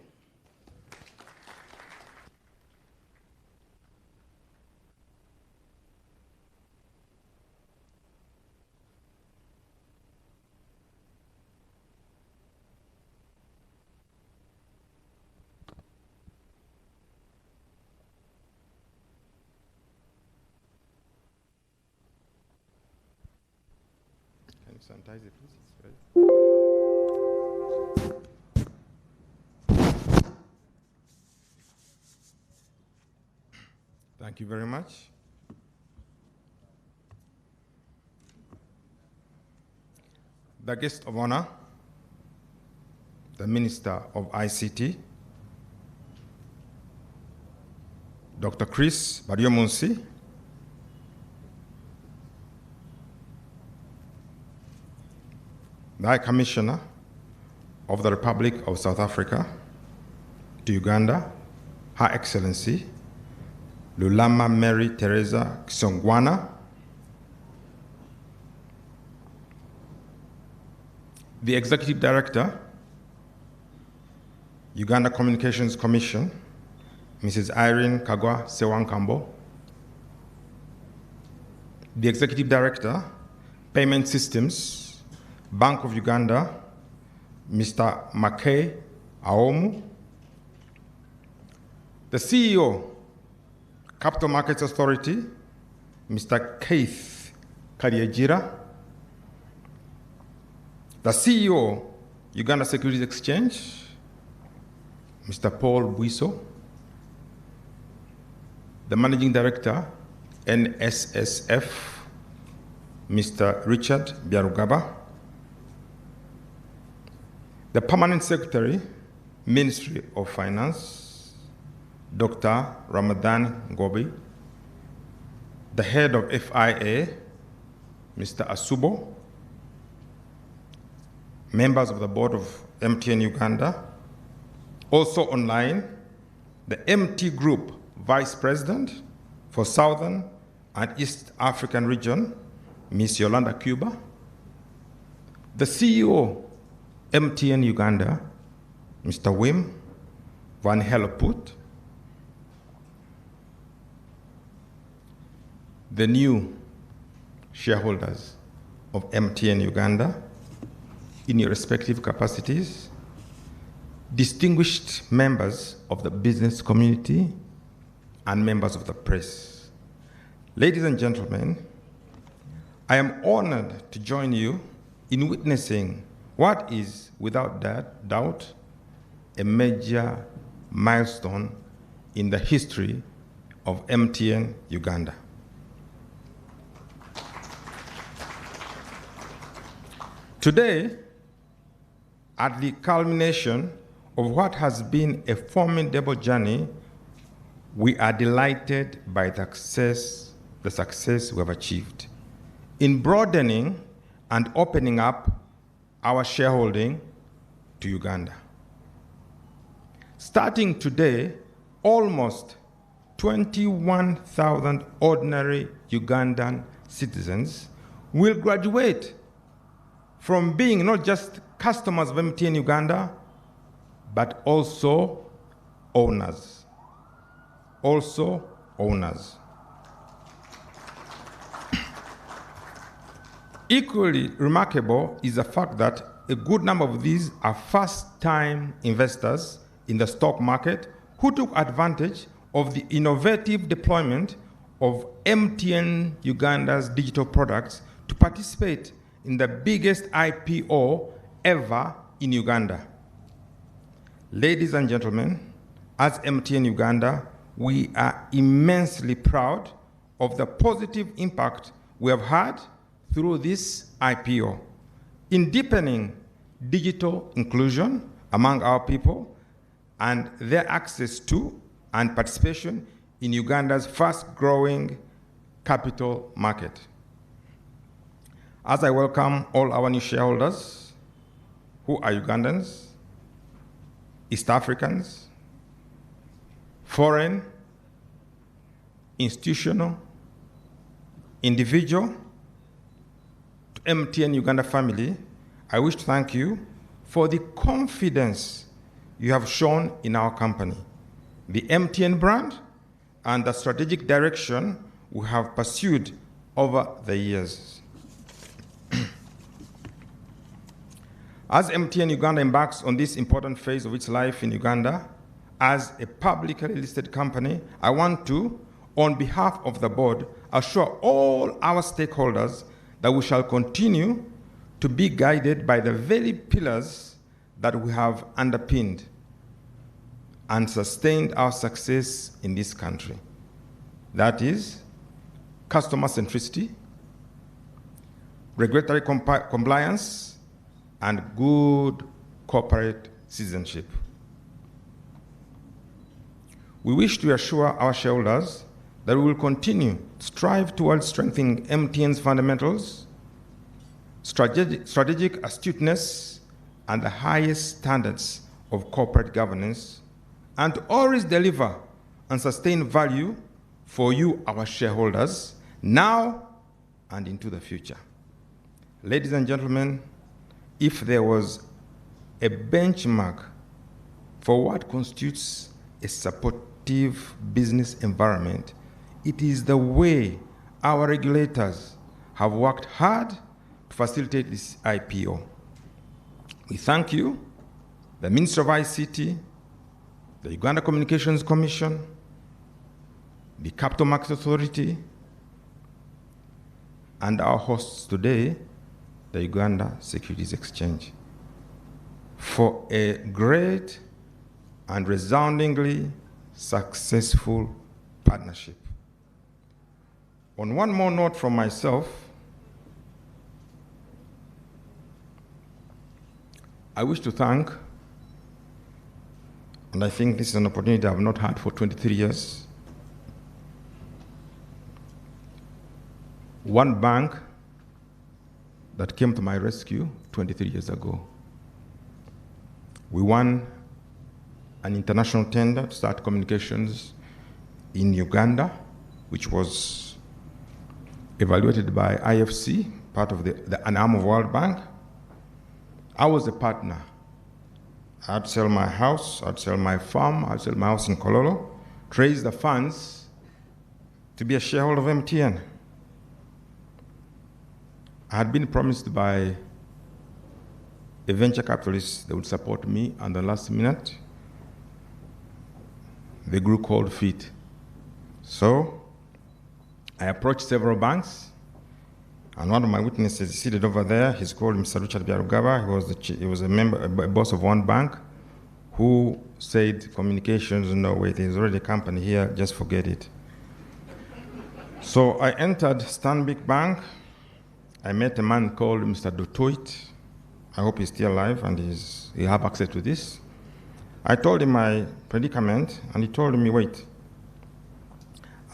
Sanitize it, please. Thank you very much. The guest of honor, the Minister of ICT, Dr. Chris Baryomunsi, the High Commissioner of the Republic of South Africa to Uganda, Her Excellency Lulama Mary Teresa Kisongwana, the Executive Director, Uganda Communications Commission, Mrs. Irene Kagwa Sewankambo, the Executive Director, Payment Systems, Bank of Uganda, Mr. Makay Aomu, the CEO, Capital Markets Authority, Mr. Keith Kariejira, the CEO, Uganda Securities Exchange, Mr. Paul Buiso, the Managing Director, NSSF, Mr. Richard Biarugaba, the Permanent Secretary, Ministry of Finance, Dr. Ramadan Gobi, the Head of FIA, Mr. Asubo, members of the Board of MTN Uganda, also online, the MT Group Vice President for Southern and East African Region, Ms. Yolanda Cuba, the CEO, MTN Uganda, Mr. Wim Van Helleput, the new shareholders of MTN Uganda in your respective capacities, distinguished members of the business community, and members of the press. Ladies and gentlemen, I am honored to join you in witnessing what is, without doubt, a major milestone in the history of MTN Uganda. Today, at the culmination of what has been a formidable journey, we are delighted by the success we have achieved in broadening and opening up our shareholding to Uganda. Starting today, almost 21,000 ordinary Ugandan citizens will graduate from being not just customers of MTN Uganda, but also owners. Equally remarkable is the fact that a good number of these are first-time investors in the stock market who took advantage of the innovative deployment of MTN Uganda's digital products to participate in the biggest IPO ever in Uganda. Ladies and gentlemen, as MTN Uganda, we are immensely proud of the positive impact we have had through this IPO in deepening digital inclusion among our people and their access to and participation in Uganda's fast-growing capital market. As I welcome all our new shareholders who are Ugandans, East Africans, foreign, institutional, individual, to MTN Uganda family, I wish to thank you for the confidence you have shown in our company, the MTN brand, and the strategic direction we have pursued over the years. As MTN Uganda embarks on this important phase of its life in Uganda, as a publicly listed company, I want to, on behalf of the board, assure all our stakeholders that we shall continue to be guided by the very pillars that we have underpinned and sustained our success in this country. That is customer centricity, regulatory compliance, and good corporate citizenship. We wish to assure our shareholders that we will continue to strive towards strengthening MTN's fundamentals, strategic astuteness, and the highest standards of corporate governance, and to always deliver and sustain value for you, our shareholders, now and into the future. Ladies and gentlemen, if there was a benchmark for what constitutes a supportive business environment, it is the way our regulators have worked hard to facilitate this IPO. We thank you, the Minister of ICT, the Uganda Communications Commission, the Capital Markets Authority, and our hosts today, the Uganda Securities Exchange, for a great and resoundingly successful partnership. On one more note from myself, I wish to thank, and I think this is an opportunity I have not had for 23 years, one bank that came to my rescue 23 years ago. We won an international tender to start communications in Uganda, which was evaluated by IFC, part of an arm of World Bank. I was a partner. I'd sell my house, I'd sell my farm, I'd sell my house in Kololo, to raise the funds to be a shareholder of MTN. I had been promised by a venture capitalist that would support me, and the last minute, they grew cold feet. So I approached several banks, and one of my witnesses is seated over there. He's called Mr. Richard Byarugaba. He was a boss of one bank, who said, communications, no way, there's already a company here, just forget it. So I entered Stanbic Bank. I met a man called Mr. Dutoit. I hope he's still alive and he have access to this. I told him my predicament, and he told me, wait,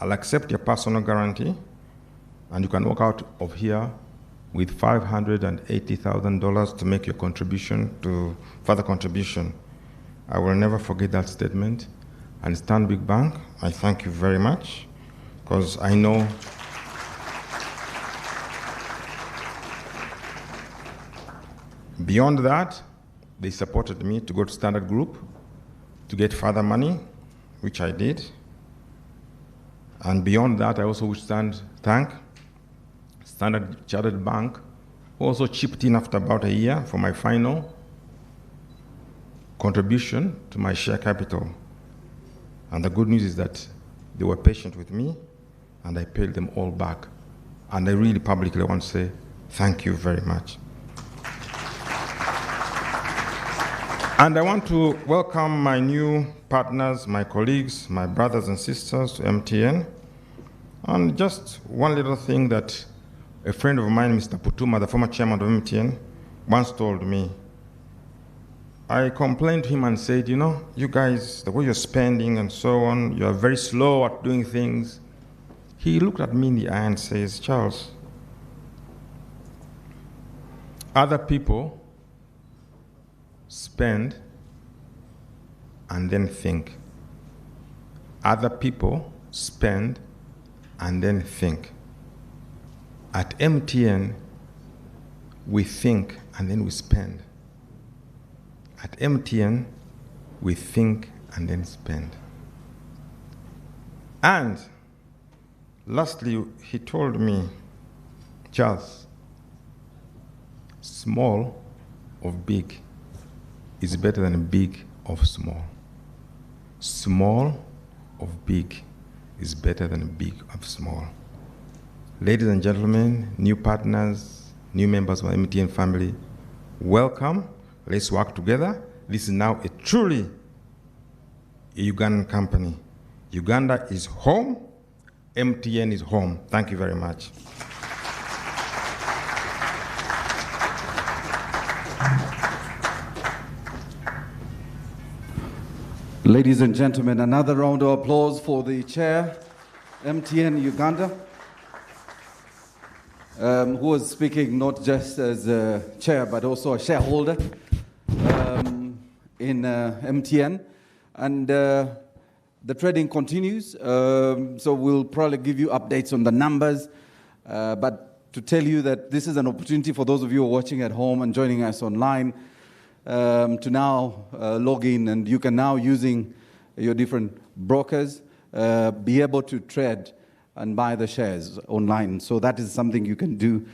I'll accept your personal guarantee, and you can walk out of here with $580,000 to make your contribution, to further contribution. I will never forget that statement. And Stanbic Bank, I thank you very much, because I know beyond that, they supported me to go to Standard Group to get further money, which I did. And beyond that, I also wish to thank Standard Chartered Bank, who also chipped in after about a year for my final contribution to my share capital. And the good news is that they were patient with me, and I paid them all back. And I really publicly want to say thank you very much. And I want to welcome my new partners, my colleagues, my brothers and sisters to MTN. And just one little thing that a friend of mine, Mr. Putuma, the former chairman of MTN, once told me. I complained to him and said, you know, you guys, the way you're spending and so on, you're very slow at doing things. He looked at me in the eye and says, Charles, other people spend and then think. Other people spend and then think. At MTN, we think and then we spend. At MTN, we think and then spend. And lastly, he told me, Charles, small of big is better than big of small. Small of big is better than big of small. Ladies and gentlemen, new partners, new members of the MTN family, welcome. Let's work together. This is now a truly Ugandan company. Uganda is home. MTN is home. Thank you very much. Ladies and gentlemen, another round of applause for the chair, MTN Uganda, who was speaking not just as a chair, but also a shareholder in MTN. And the trading continues, so we'll probably give you updates on the numbers, but to tell you that this is an opportunity for those of you who are watching at home and joining us online to now log in, and you can now, using your different brokers, be able to trade and buy the shares online. So that is something you can do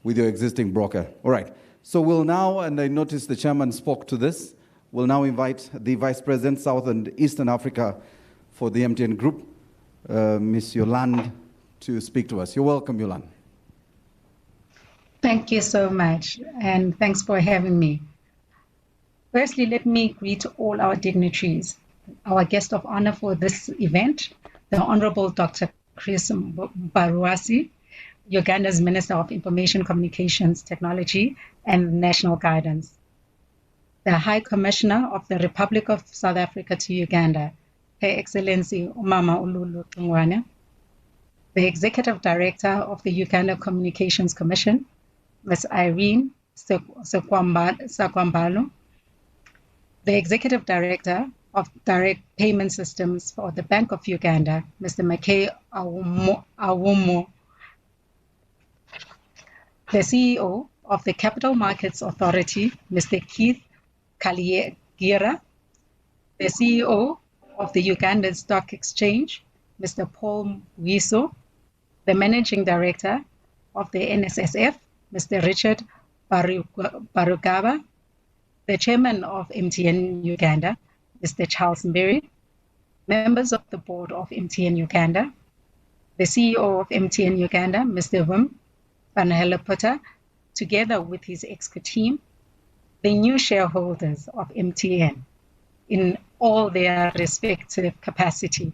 with your existing broker. All right, so we'll now, and I noticed the chairman spoke to this, we'll now invite the Vice President, South and Eastern Africa for the MTN Group, Ms. Yolande, to speak to us. You're welcome, Yolande. Thank you so much, and thanks for having me. Firstly, let me greet all our dignitaries. Our guest of honor for this event, the Honorable Dr. Chris Baruasi, Uganda's Minister of Information Communications Technology and National Guidance. The High Commissioner of the Republic of South Africa to Uganda, Her Excellency Umama Ululu Tungwane. The Executive Director of the Uganda Communications Commission, Ms. Irene Sakwambalo. The Executive Director of Direct Payment Systems for the Bank of Uganda, Mr. McKay Awumo. The CEO of the Capital Markets Authority, Mr. Keith Kaligira. The CEO of the Ugandan Stock Exchange, Mr. Paul Wiso. The Managing Director of the NSSF, Mr. Richard Barugaba. The Chairman of MTN Uganda, Mr. Charles Mbiri. Members of the Board of MTN Uganda. The CEO of MTN Uganda, Mr. Wim van Helleputter, together with his ExCo team. The new shareholders of MTN in all their respective capacity,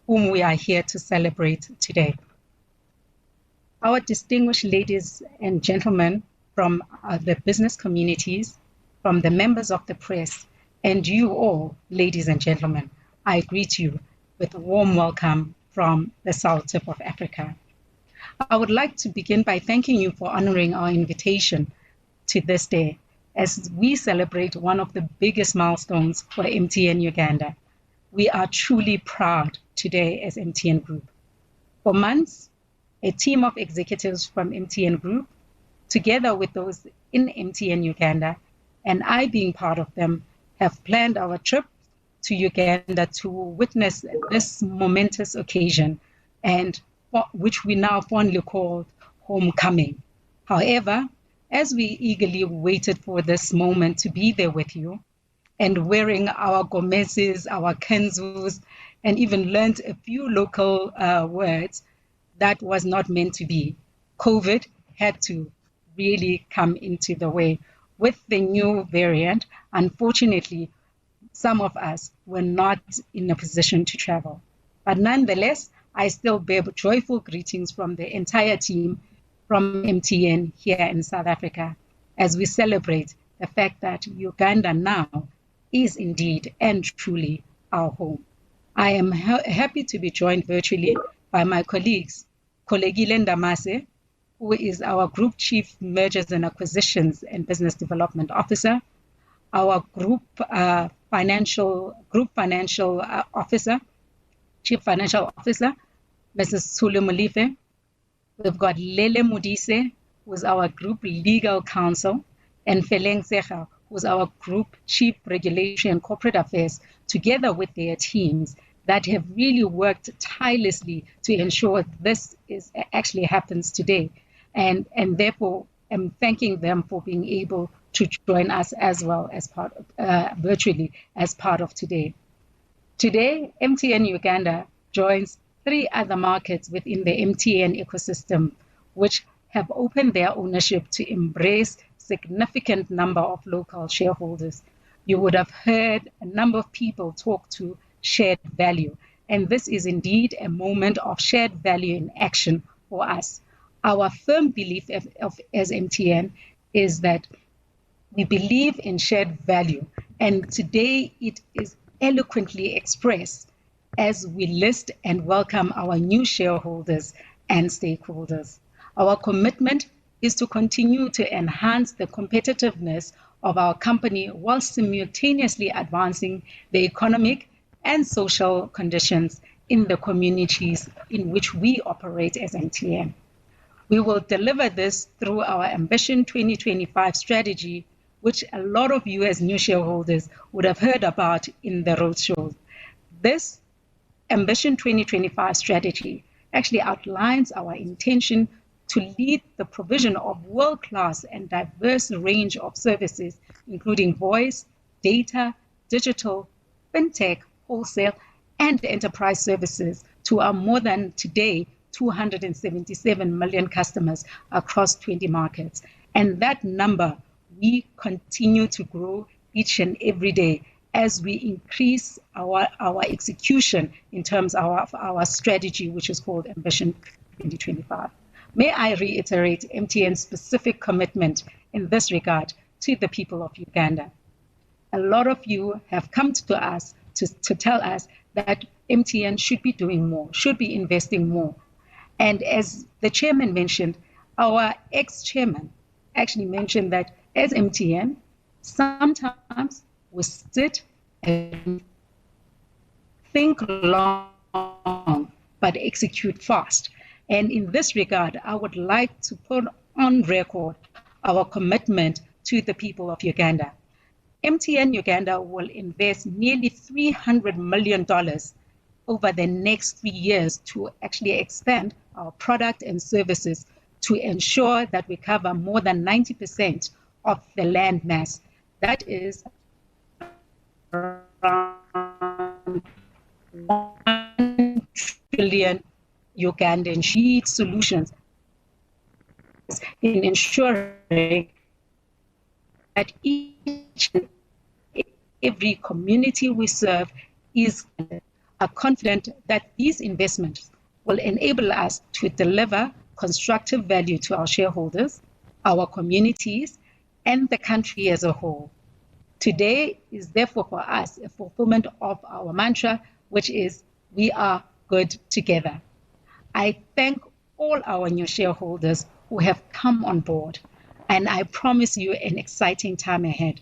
whom we are here to celebrate today. Our distinguished ladies and gentlemen from the business communities, from the members of the press, and you all, ladies and gentlemen, I greet you with a warm welcome from the South Tip of Africa. I would like to begin by thanking you for honoring our invitation to this day as we celebrate one of the biggest milestones for MTN Uganda. We are truly proud today as MTN Group. For months, a team of executives from MTN Group, together with those in MTN Uganda, and I being part of them, have planned our trip to Uganda to witness this momentous occasion, and which we now fondly call homecoming. However, as we eagerly waited for this moment to be there with you, and wearing our gomeses, our kenzus, and even learned a few local words, that was not meant to be. COVID had to really come into the way. With the new variant, unfortunately, some of us were not in a position to travel. But nonetheless, I still bear joyful greetings from the entire team from MTN here in South Africa as we celebrate the fact that Uganda now is indeed and truly our home. I am happy to be joined virtually by my colleagues, Kolegile Ndamase, who is our Group Chief Mergers and Acquisitions and Business Development Officer, our Group Financial Officer, Chief Financial Officer, Mrs. Sulu Mulife. We've got Lele Modise, who's our Group Legal Counsel, and Feleng Secha, who's our Group Chief Regulation and Corporate Affairs, together with their teams that have really worked tirelessly to ensure this actually happens today. And therefore, I'm thanking them for being able to join us as well as part of, virtually as part of today. Today, MTN Uganda joins 3 other markets within the MTN ecosystem, which have opened their ownership to embrace significant number of local shareholders. You would have heard a number of people talk to shared value, and this is indeed a moment of shared value in action for us. Our firm belief as MTN is that we believe in shared value, and today it is eloquently expressed as we list and welcome our new shareholders and stakeholders. Our commitment is to continue to enhance the competitiveness of our company while simultaneously advancing the economic and social conditions in the communities in which we operate as MTN. We will deliver this through our Ambition 2025 strategy, which a lot of you as new shareholders would have heard about in the roadshow. This Ambition 2025 strategy actually outlines our intention to lead the provision of world-class and diverse range of services, including voice, data, digital, fintech, wholesale, and enterprise services to our more than today 277 million customers across 20 markets. And that number, we continue to grow each and every day as we increase our execution in terms of our strategy, which is called Ambition 2025. May I reiterate MTN's specific commitment in this regard to the people of Uganda. A lot of you have come to us to tell us that MTN should be doing more, should be investing more. And as the chairman mentioned, our ex-chairman actually mentioned that as MTN, sometimes we sit and think long, but execute fast. And in this regard, I would like to put on record our commitment to the people of Uganda. MTN Uganda will invest nearly $300 million over the next 3 years to actually expand our product and services to ensure that we cover more than 90% of the land mass. That is around 1 trillion Ugandan sheet solutions in ensuring that each and every community we serve is confident that these investments will enable us to deliver constructive value to our shareholders, our communities, and the country as a whole. Today is therefore for us a fulfillment of our mantra, which is we are good together. I thank all our new shareholders who have come on board, and I promise you an exciting time ahead.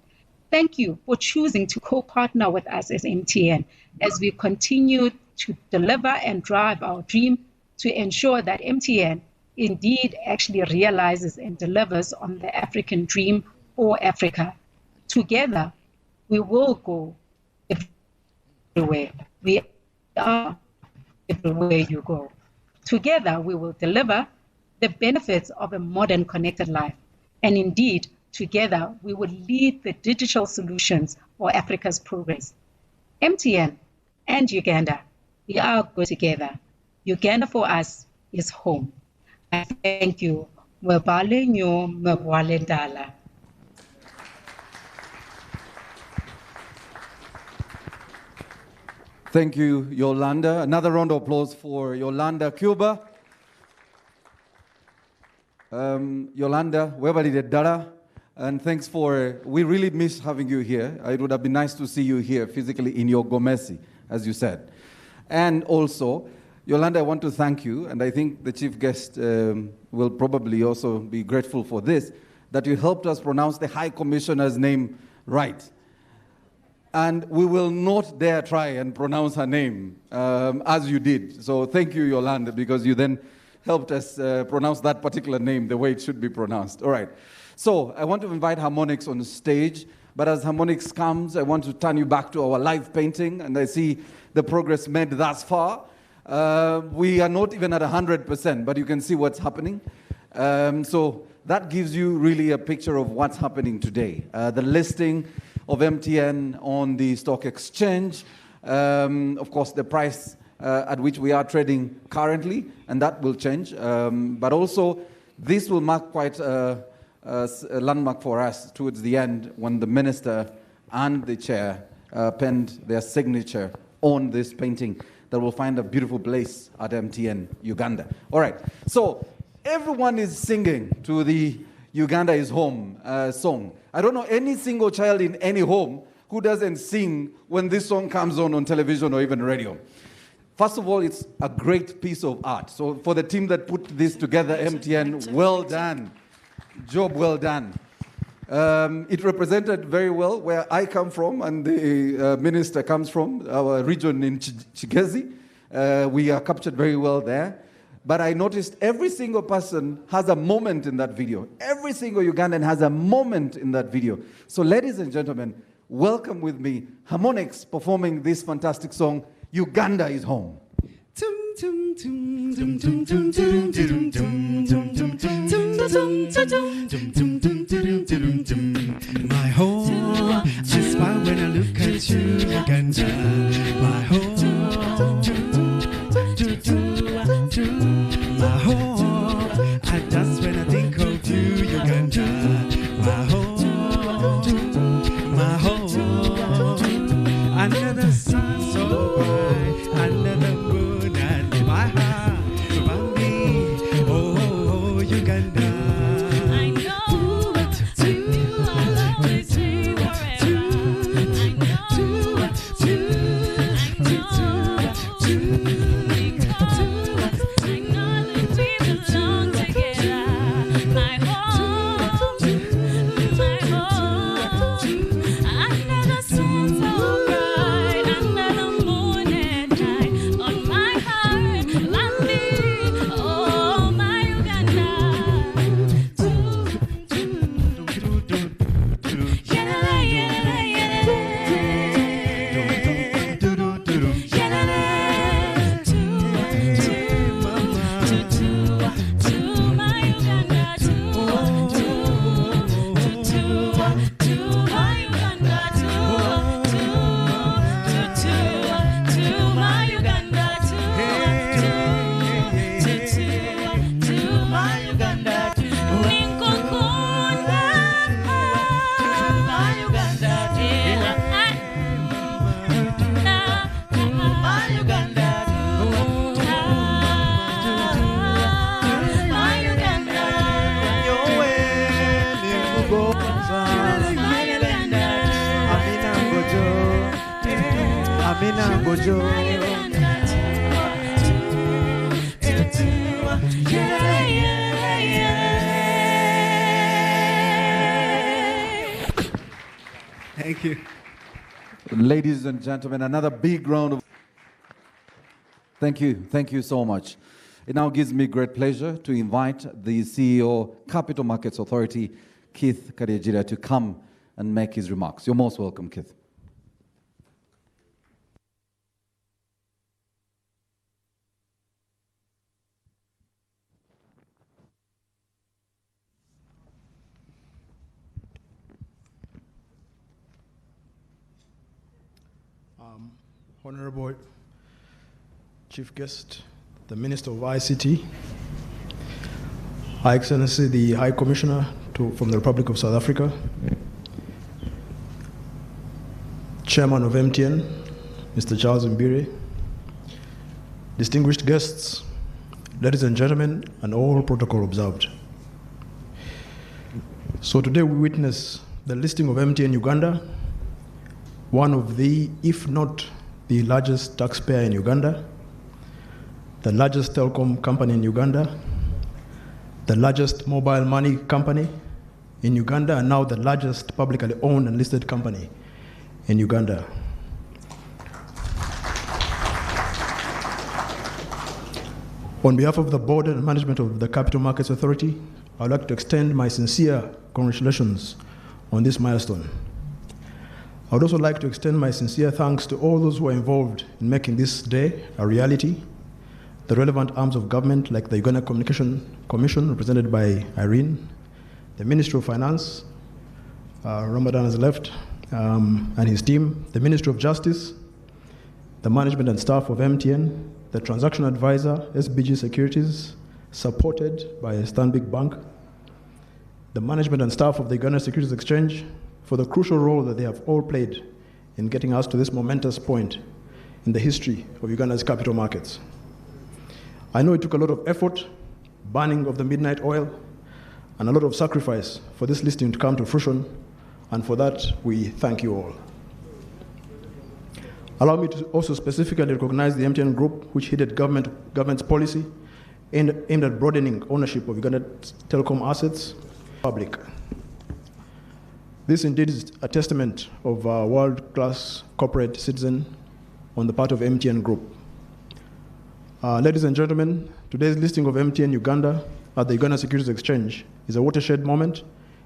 Thank you for choosing to co-partner with us as MTN as we continue to deliver and drive our dream to ensure that MTN indeed actually realizes and delivers on the African dream for Africa. Together, we will go everywhere. We are everywhere you go. Together, we will deliver the benefits of a modern connected life. And indeed, together, we will lead the digital solutions for Africa's progress. MTN and Uganda, we are good together. Uganda for us is home. I thank you. Thank you, Yolanda. Another round of applause for Yolanda Cuba. Yolanda, Dara, and thanks for, we really miss having you here. It would have been nice to see you here physically in your Gomesi, as you said. And also, Yolanda, I want to thank you, and I think the chief guest will probably also be grateful for this, that you helped us pronounce the High Commissioner's name right. And we will not dare try and pronounce her name as you did. So thank you, Yolanda, because you then helped us pronounce that particular name the way it should be pronounced. All right. So I want to invite Harmonix on the stage. But as Harmonix comes, I want to turn you back to our live painting. And I see the progress made thus far. We are not even at 100%, but you can see what's happening. So that gives you really a picture of what's happening today. The listing of MTN on the stock exchange, of course, the price at which we are trading currently, and that will change. But also, this will mark quite a landmark for us towards the end when the minister and the chair penned their signature on this painting that will find a beautiful place at MTN Uganda. All right, so everyone is singing to the Uganda is Home song. I don't know any single child in any home who doesn't sing when this song comes on television or even radio. First of all, it's a great piece of art. So for the team that put this together, MTN, well done. Job well done. It represented very well where I come from and the minister comes from, our region in Chigezi. We are captured very well there. But I noticed every single person has a moment in that video. Every single Ugandan has a moment in that video. So ladies and gentlemen, welcome with me Harmonix performing this fantastic song, Uganda is Home. My home, I smile when I look at you, Uganda. My home, my home, I dance when I think of you, Uganda. My home, under the sun so bright, under the moon and my heart, around me, oh, Uganda. I know what to do, I'll always be forever. I know what to do, I know what to do, because I know that we belong together. My home, under the sun so bright, under the moon at night, on my heart, around me, oh, my Uganda. Thank you. Ladies and gentlemen, another big round of thank you so much. It now gives me great pleasure to invite the CEO, Capital Markets Authority, Keith Karegeera, to come and make his remarks. You're most welcome, Keith. Honorable Chief Guest, the Minister of ICT, High Excellency, the High Commissioner from the Republic of South Africa, Chairman of MTN, Mr. Charles Mbire, distinguished guests, ladies and gentlemen, and all protocol observed. So today we witness the listing of MTN Uganda, one of the, if not the largest taxpayer in Uganda, the largest telecom company in Uganda, the largest mobile money company in Uganda, and now the largest publicly owned and listed company in Uganda. On behalf of the board and management of the Capital Markets Authority, I would like to extend my sincere congratulations on this milestone. I would also like to extend my sincere thanks to all those who are involved in making this day a reality, the relevant arms of government like the Uganda Communication Commission, represented by Irene, the Ministry of Finance, Ramadan has left, and his team, the Ministry of Justice, the management and staff of MTN, the transaction advisor, SBG Securities, supported by Stanbic Bank, the management and staff of the Uganda Securities Exchange, for the crucial role that they have all played in getting us to this momentous point in the history of Uganda's capital markets. I know it took a lot of effort, burning of the midnight oil, and a lot of sacrifice for this listing to come to fruition, and for that, we thank you all. Allow me to also specifically recognize the MTN Group, which headed government's policy aimed at broadening ownership of Uganda's telecom assets public. This indeed is a testament of a world-class corporate citizen on the part of MTN Group. Ladies and gentlemen, today's listing of MTN Uganda at the Uganda Securities Exchange is a watershed moment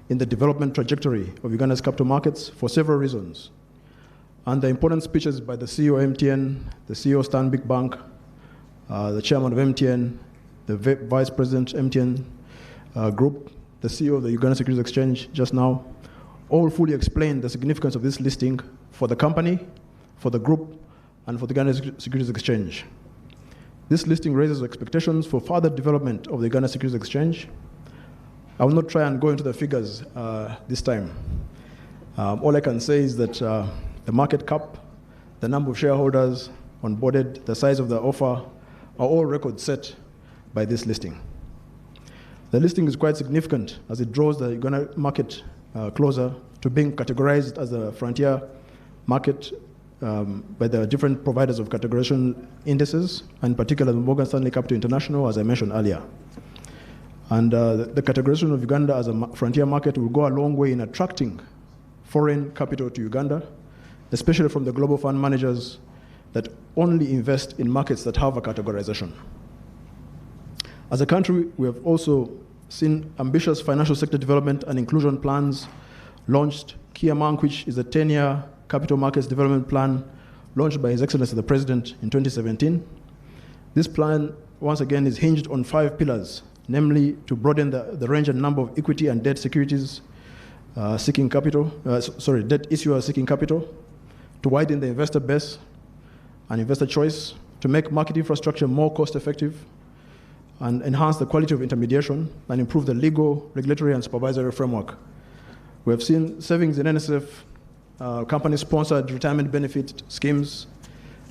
in the development trajectory of Uganda's capital markets for several reasons. And the important speeches by the CEO of MTN, the CEO of Stanbic Bank, the chairman of MTN, the vice president MTN Group, the CEO of the Uganda Securities Exchange just now, all fully explain the significance of this listing for the company, for the group, and for the Uganda Securities Exchange. This listing raises expectations for further development of the Uganda Securities Exchange. I will not try and go into the figures this time. All I can say is that the market cap, the number of shareholders onboarded, the size of the offer are all records set by this listing. The listing is quite significant as it draws the Uganda market closer to being categorized as a frontier market by the different providers of categorization indices, and in particular the Morgan Stanley Capital International, as I mentioned earlier. And the categorization of Uganda as a frontier market will go a long way in attracting foreign capital to Uganda, especially from the global fund managers that only invest in markets that have a categorization. As a country, we have also seen ambitious financial sector development and inclusion plans launched, key among which is the 10-year Capital Markets Development Plan launched by His Excellency the President in 2017. This plan, once again, is hinged on 5 pillars, namely to broaden the range and number of equity and debt securities seeking capital, debt issuers seeking capital, to widen the investor base and investor choice, to make market infrastructure more cost-effective, and enhance the quality of intermediation, and improve the legal, regulatory, and supervisory framework. We have seen savings in NSF, company-sponsored retirement benefit schemes,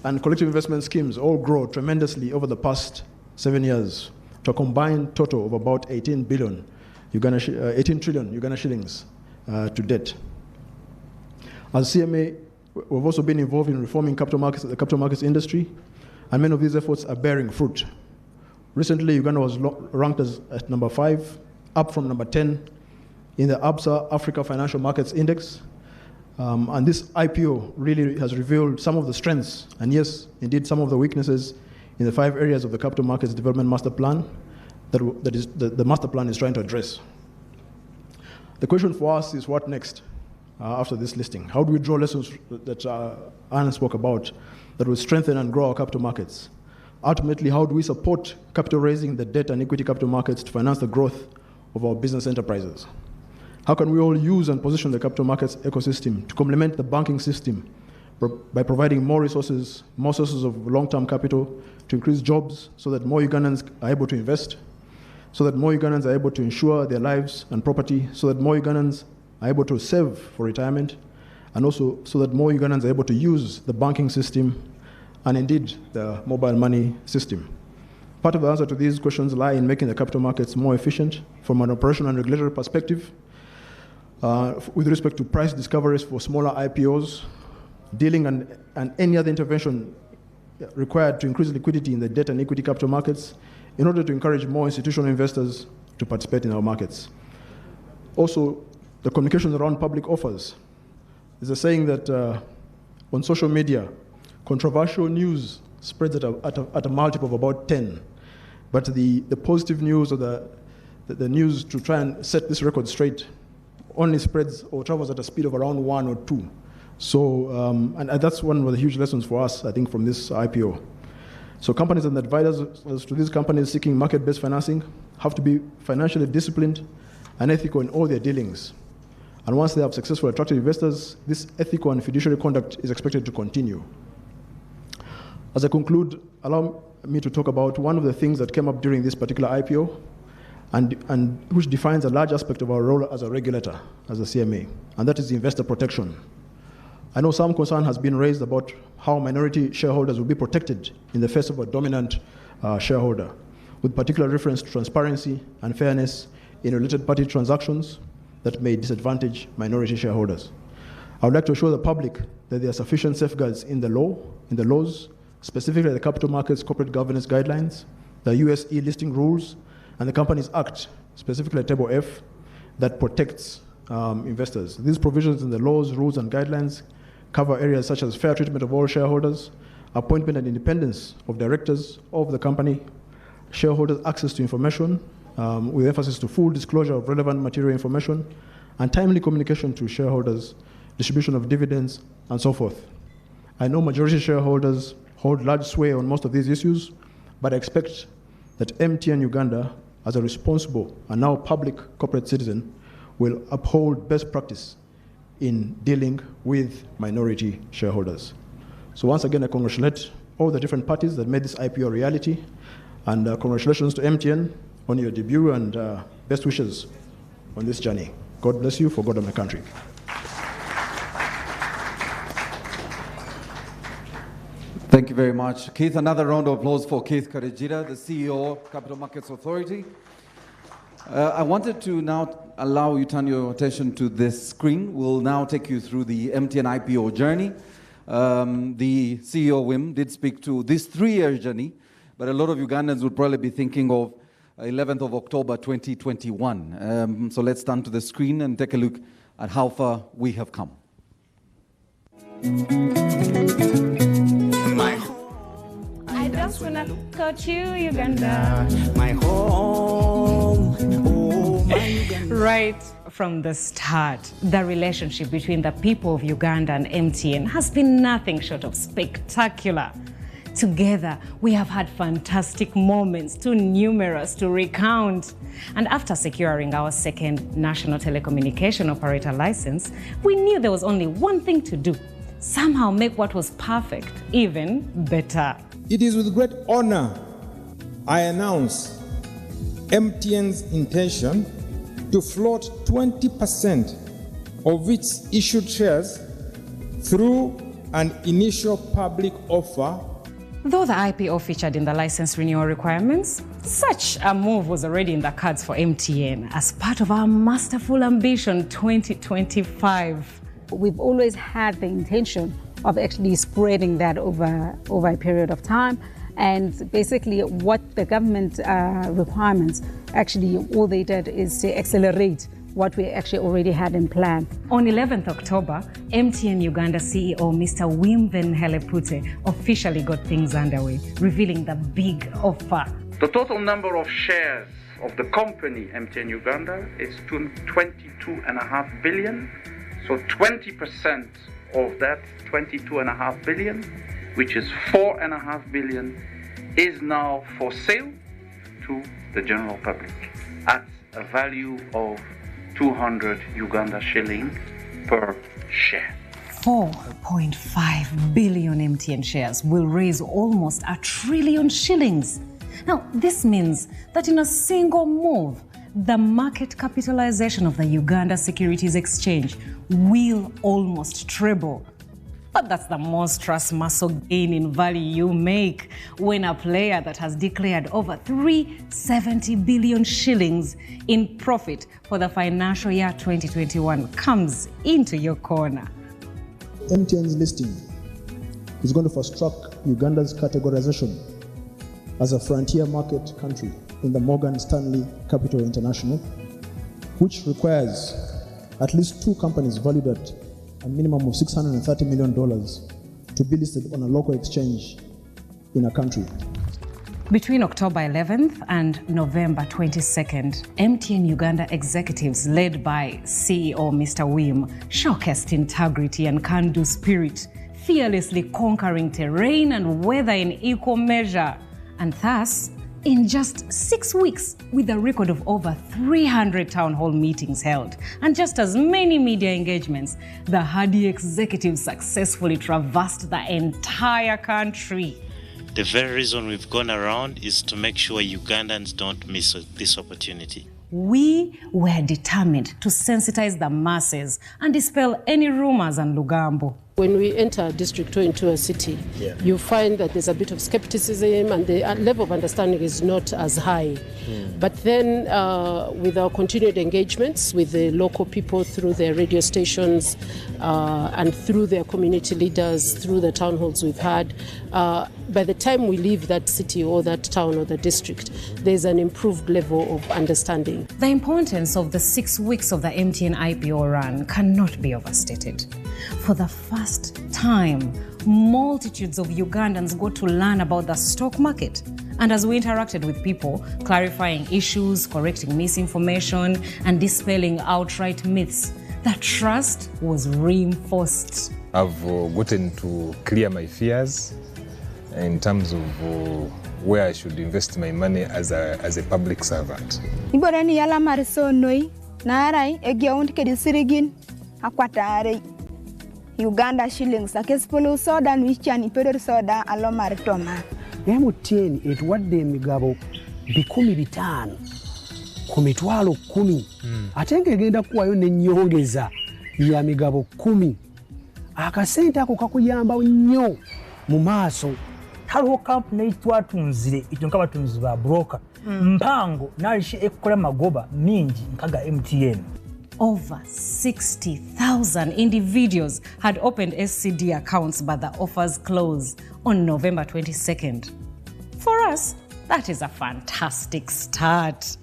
and collective investment schemes all grow tremendously over the past 7 years to a combined total of about 18 trillion Uganda shillings to date. As CMA, we've also been involved in reforming the capital markets industry, and many of these efforts are bearing fruit. Recently, Uganda was ranked at number 5, up from number 10 in the ABSA Africa Financial Markets Index. And this IPO really has revealed some of the strengths, and yes, indeed, some of the weaknesses in the 5 areas of the Capital Markets Development Master Plan that the Master Plan is trying to address. The question for us is what next after this listing? How do we draw lessons that Anna spoke about that will strengthen and grow our capital markets? Ultimately, how do we support capital raising the debt and equity capital markets to finance the growth of our business enterprises? How can we all use and position the capital markets ecosystem to complement the banking system by providing more resources, more sources of long-term capital to increase jobs so that more Ugandans are able to invest, so that more Ugandans are able to insure their lives and property, so that more Ugandans are able to save for retirement, and also so that more Ugandans are able to use the banking system and indeed the mobile money system. Part of the answer to these questions lie in making the capital markets more efficient from an operational and regulatory perspective, with respect to price discoveries for smaller IPOs, dealing and any other intervention required to increase liquidity in the debt and equity capital markets in order to encourage more institutional investors to participate in our markets. Also, the communications around public offers. There's a saying that on social media, controversial news spreads at a multiple of about 10. But the positive news or the news to try and set this record straight only spreads or travels at a speed of around 1 or 2. So, and that's one of the huge lessons for us, I think, from this IPO. So companies and advisors to these companies seeking market-based financing have to be financially disciplined and ethical in all their dealings. And once they have successfully attracted investors, this ethical and fiduciary conduct is expected to continue. As I conclude, allow me to talk about one of the things that came up during this particular IPO and which defines a large aspect of our role as a regulator, as a CMA, and that is investor protection. I know some concern has been raised about how minority shareholders will be protected in the face of a dominant shareholder, with particular reference to transparency and fairness in related party transactions that may disadvantage minority shareholders. I would like to assure the public that there are sufficient safeguards in the laws, specifically the Capital Markets Corporate Governance Guidelines, the US e-listing rules, and the Companies Act, specifically Table F, that protects investors. These provisions in the laws, rules, and guidelines cover areas such as fair treatment of all shareholders, appointment and independence of directors of the company, shareholders' access to information, with emphasis to full disclosure of relevant material information, and timely communication to shareholders, distribution of dividends, and so forth. I know majority shareholders hold large sway on most of these issues, but I expect that MTN Uganda, as a responsible and now public corporate citizen, will uphold best practice in dealing with minority shareholders. So once again, I congratulate all the different parties that made this IPO a reality, and congratulations to MTN on your debut, and best wishes on this journey. God bless you, for God and my country. Thank you very much, Keith. Another round of applause for Keith Karejira, the CEO of Capital Markets Authority. I wanted to now allow you to turn your attention to this screen. We'll now take you through the MTN IPO journey. The CEO, Wim, did speak to this 3-year journey, but a lot of Ugandans would probably be thinking of 11th of October 2021. So let's turn to the screen and take a look at how far we have come. I just wanna go to Uganda. My home, oh my Uganda. Right from the start, the relationship between the people of Uganda and MTN has been nothing short of spectacular. Together, we have had fantastic moments, too numerous to recount. And after securing our second national telecommunication operator license, we knew there was only one thing to do: somehow make what was perfect even better. It is with great honor I announce MTN's intention to float 20% of its issued shares through an initial public offer. Though the IPO featured in the license renewal requirements, such a move was already in the cards for MTN as part of our masterful ambition 2025. We've always had the intention of actually spreading that over a period of time. And basically what the government requirements, actually all they did is to accelerate what we actually already had in plan. On 11th October, MTN Uganda CEO Mr. Wim Van Hellepute officially got things underway, revealing the big offer. The total number of shares of the company MTN Uganda is 22.5 billion. So 20% of that 22.5 billion, which is 4.5 billion, is now for sale to the general public at a value of 200 Uganda shilling per share. 4.5 billion MTN shares will raise almost 1 trillion shillings. Now, this means that in a single move, the market capitalization of the Uganda Securities Exchange will almost treble. But that's the monstrous muscle gain in value you make when a player that has declared over 370 billion shillings in profit for the financial year 2021 comes into your corner. MTN's listing is going to fast-track Uganda's categorization as a frontier market country in the Morgan Stanley Capital International, which requires at least 2 companies valued at a minimum of $630 million to be listed on a local exchange in a country. Between October 11th and November 22nd, MTN Uganda executives led by CEO Mr. Wim showcased integrity and can-do spirit, fearlessly conquering terrain and weather in equal measure. And thus, in just 6 weeks, with a record of over 300 town hall meetings held and just as many media engagements, the hardy executives successfully traversed the entire country. The very reason we've gone around is to make sure Ugandans don't miss this opportunity. We were determined to sensitize the masses and dispel any rumors and lugambo. When we enter a district or into a city, you find that there's a bit of skepticism and the level of understanding is not as high. But then with our continued engagements with the local people through their radio stations and through their community leaders, through the town halls we've had, by the time we leave that city or that town or the district, there's an improved level of understanding. The importance of the 6 weeks of the MTN IPO run cannot be overstated. For the first time, multitudes of Ugandans got to learn about the stock market. And as we interacted with people, clarifying issues, correcting misinformation, and dispelling outright myths, the trust was reinforced. I've gotten to clear my fears in terms of where I should invest my money as a public servant. Iborani yala marisonoi narai egiaunt kedisirigin akwatare Uganda shillings akespolo soda nwichani pedor soda alomar toma. MTN etuwadde emigabo 15 ku mitwalo 10 ate ng'egenda kuwayo n'ennyongeza ya migabo 10. Akasente ako kakuyamba nnyo mu maaso. Haliho kampuni itwatunzire itonka batunzi ba broker mpango nalishe ekola magoba mingi nkaga MTN. Over 60,000 individuals had opened SCD accounts by the offer's close on November 22nd. For us, that is a fantastic start,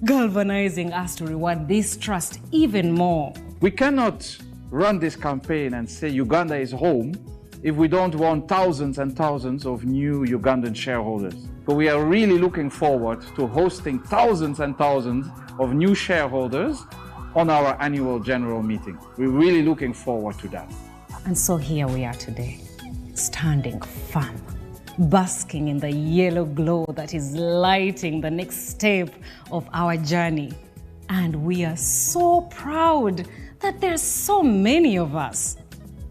galvanizing us to reward this trust even more. We cannot run this campaign and say Uganda is home if we don't want thousands and thousands of new Ugandan shareholders. So we are really looking forward to hosting thousands and thousands of new shareholders on our annual general meeting. We're really looking forward to that. And so here we are today, standing firm, basking in the yellow glow that is lighting the next step of our journey. And we are so proud that there's so many of us.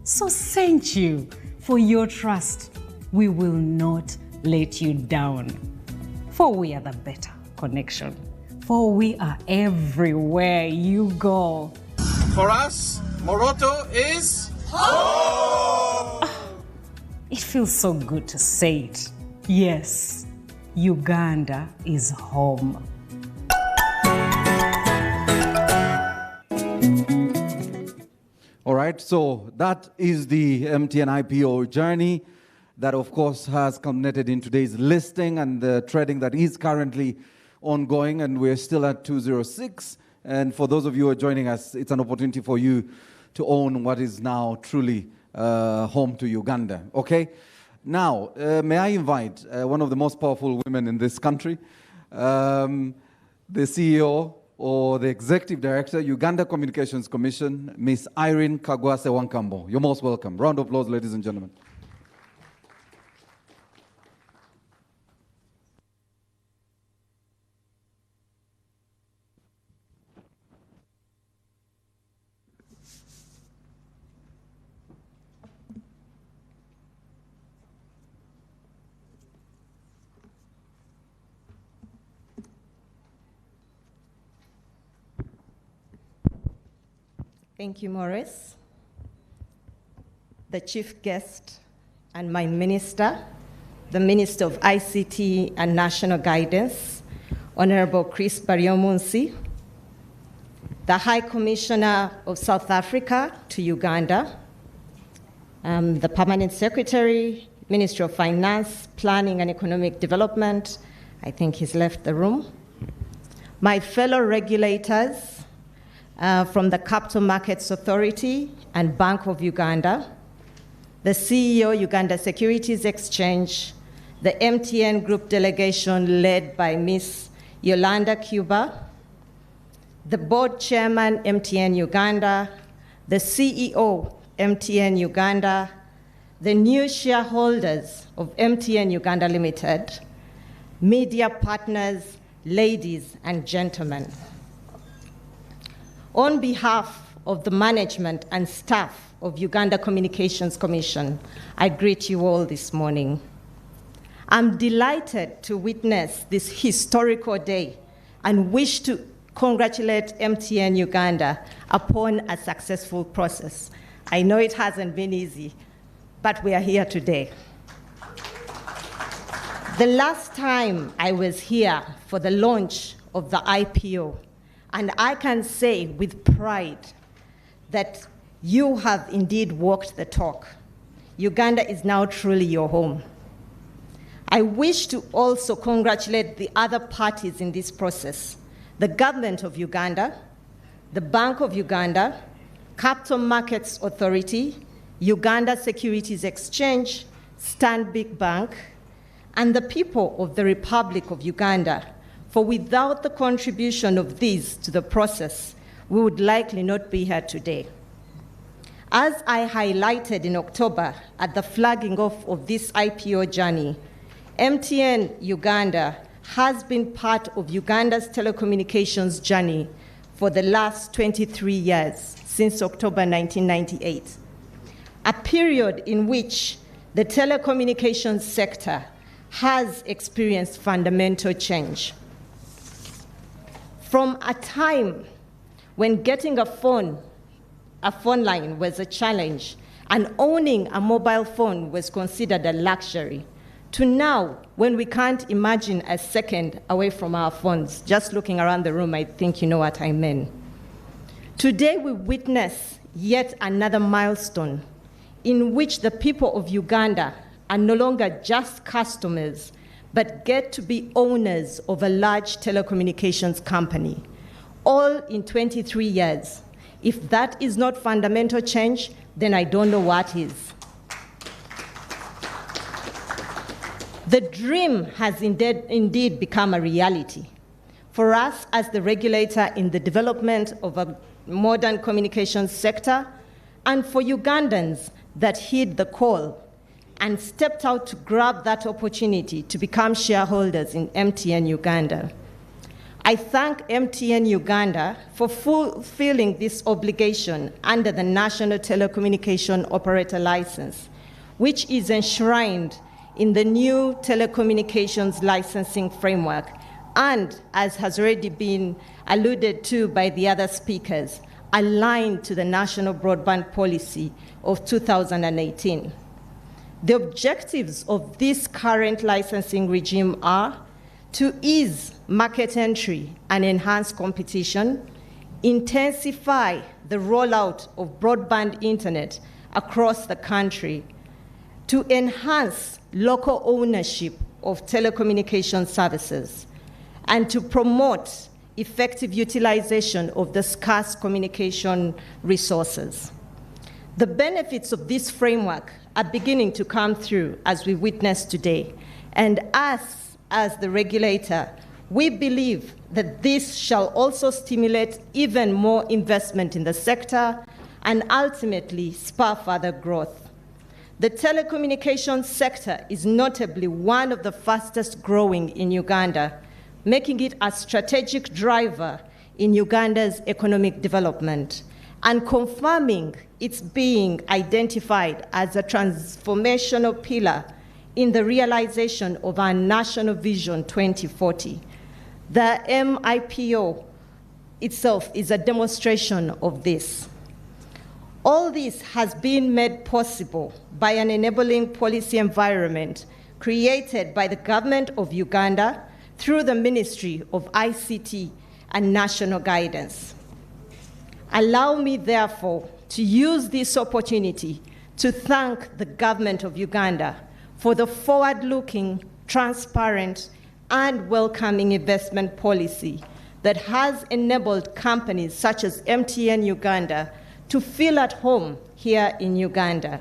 So thank you for your trust. We will not let you down. For we are the better connection. For we are everywhere you go. For us, Moroto is home! It feels so good to say it. Yes, Uganda is home. All right, so that is the MTN IPO journey that, of course, has culminated in today's listing and the trading that is currently ongoing, and we're still at 206. And for those of you who are joining us, it's an opportunity for you to own what is now truly home to Uganda. Okay? Now, may I invite one of the most powerful women in this country, the CEO or the Executive Director, Uganda Communications Commission, Ms. Irene Kagwase Wankambo. You're most welcome. Round of applause, ladies and gentlemen. Thank you, Maurice. The chief guest and my minister, the Minister of ICT and National Guidance, Honorable Chris Baryomunsi, the High Commissioner of South Africa to Uganda, the Permanent Secretary, Ministry of Finance, Planning and Economic Development, I think he's left the room, my fellow regulators, from the Capital Markets Authority and Bank of Uganda, the CEO, Uganda Securities Exchange, the MTN Group delegation led by Ms. Yolanda Cuba, the board chairman, MTN Uganda, the CEO, MTN Uganda, the new shareholders of MTN Uganda Limited, media partners, ladies and gentlemen. On behalf of the management and staff of Uganda Communications Commission, I greet you all this morning. I'm delighted to witness this historical day and wish to congratulate MTN Uganda upon a successful process. I know it hasn't been easy, but we are here today. The last time I was here for the launch of the IPO, and I can say with pride that you have indeed walked the talk. Uganda is now truly your home. I wish to also congratulate the other parties in this process: the government of Uganda, the Bank of Uganda, Capital Markets Authority, Uganda Securities Exchange, Stanbic Bank, and the people of the Republic of Uganda, for without the contribution of these to the process, we would likely not be here today. As I highlighted in October at the flagging off of this IPO journey, MTN Uganda has been part of Uganda's telecommunications journey for the last 23 years, since October 1998, a period in which the telecommunications sector has experienced fundamental change. From a time when getting a phone line was a challenge and owning a mobile phone was considered a luxury, to now when we can't imagine a second away from our phones. Just looking around the room, I think you know what I mean. Today we witness yet another milestone in which the people of Uganda are no longer just customers, but get to be owners of a large telecommunications company, all in 23 years. If that is not fundamental change, then I don't know what is. The dream has indeed become a reality. For us as the regulator in the development of a modern communications sector, and for Ugandans that heed the call and stepped out to grab that opportunity to become shareholders in MTN Uganda. I thank MTN Uganda for fulfilling this obligation under the National Telecommunication Operator License, which is enshrined in the new telecommunications licensing framework, and, as has already been alluded to by the other speakers, aligned to the National Broadband Policy of 2018. The objectives of this current licensing regime are to ease market entry and enhance competition, intensify the rollout of broadband internet across the country, to enhance local ownership of telecommunication services, and to promote effective utilization of the scarce communication resources. The benefits of this framework are beginning to come through as we witness today. And us, as the regulator, we believe that this shall also stimulate even more investment in the sector and ultimately spur further growth. The telecommunications sector is notably one of the fastest growing in Uganda, making it a strategic driver in Uganda's economic development and confirming its being identified as a transformational pillar in the realization of our National Vision 2040. The MIPO itself is a demonstration of this. All this has been made possible by an enabling policy environment created by the government of Uganda through the Ministry of ICT and National Guidance. Allow me, therefore, to use this opportunity to thank the government of Uganda for the forward-looking, transparent, and welcoming investment policy that has enabled companies such as MTN Uganda to feel at home here in Uganda.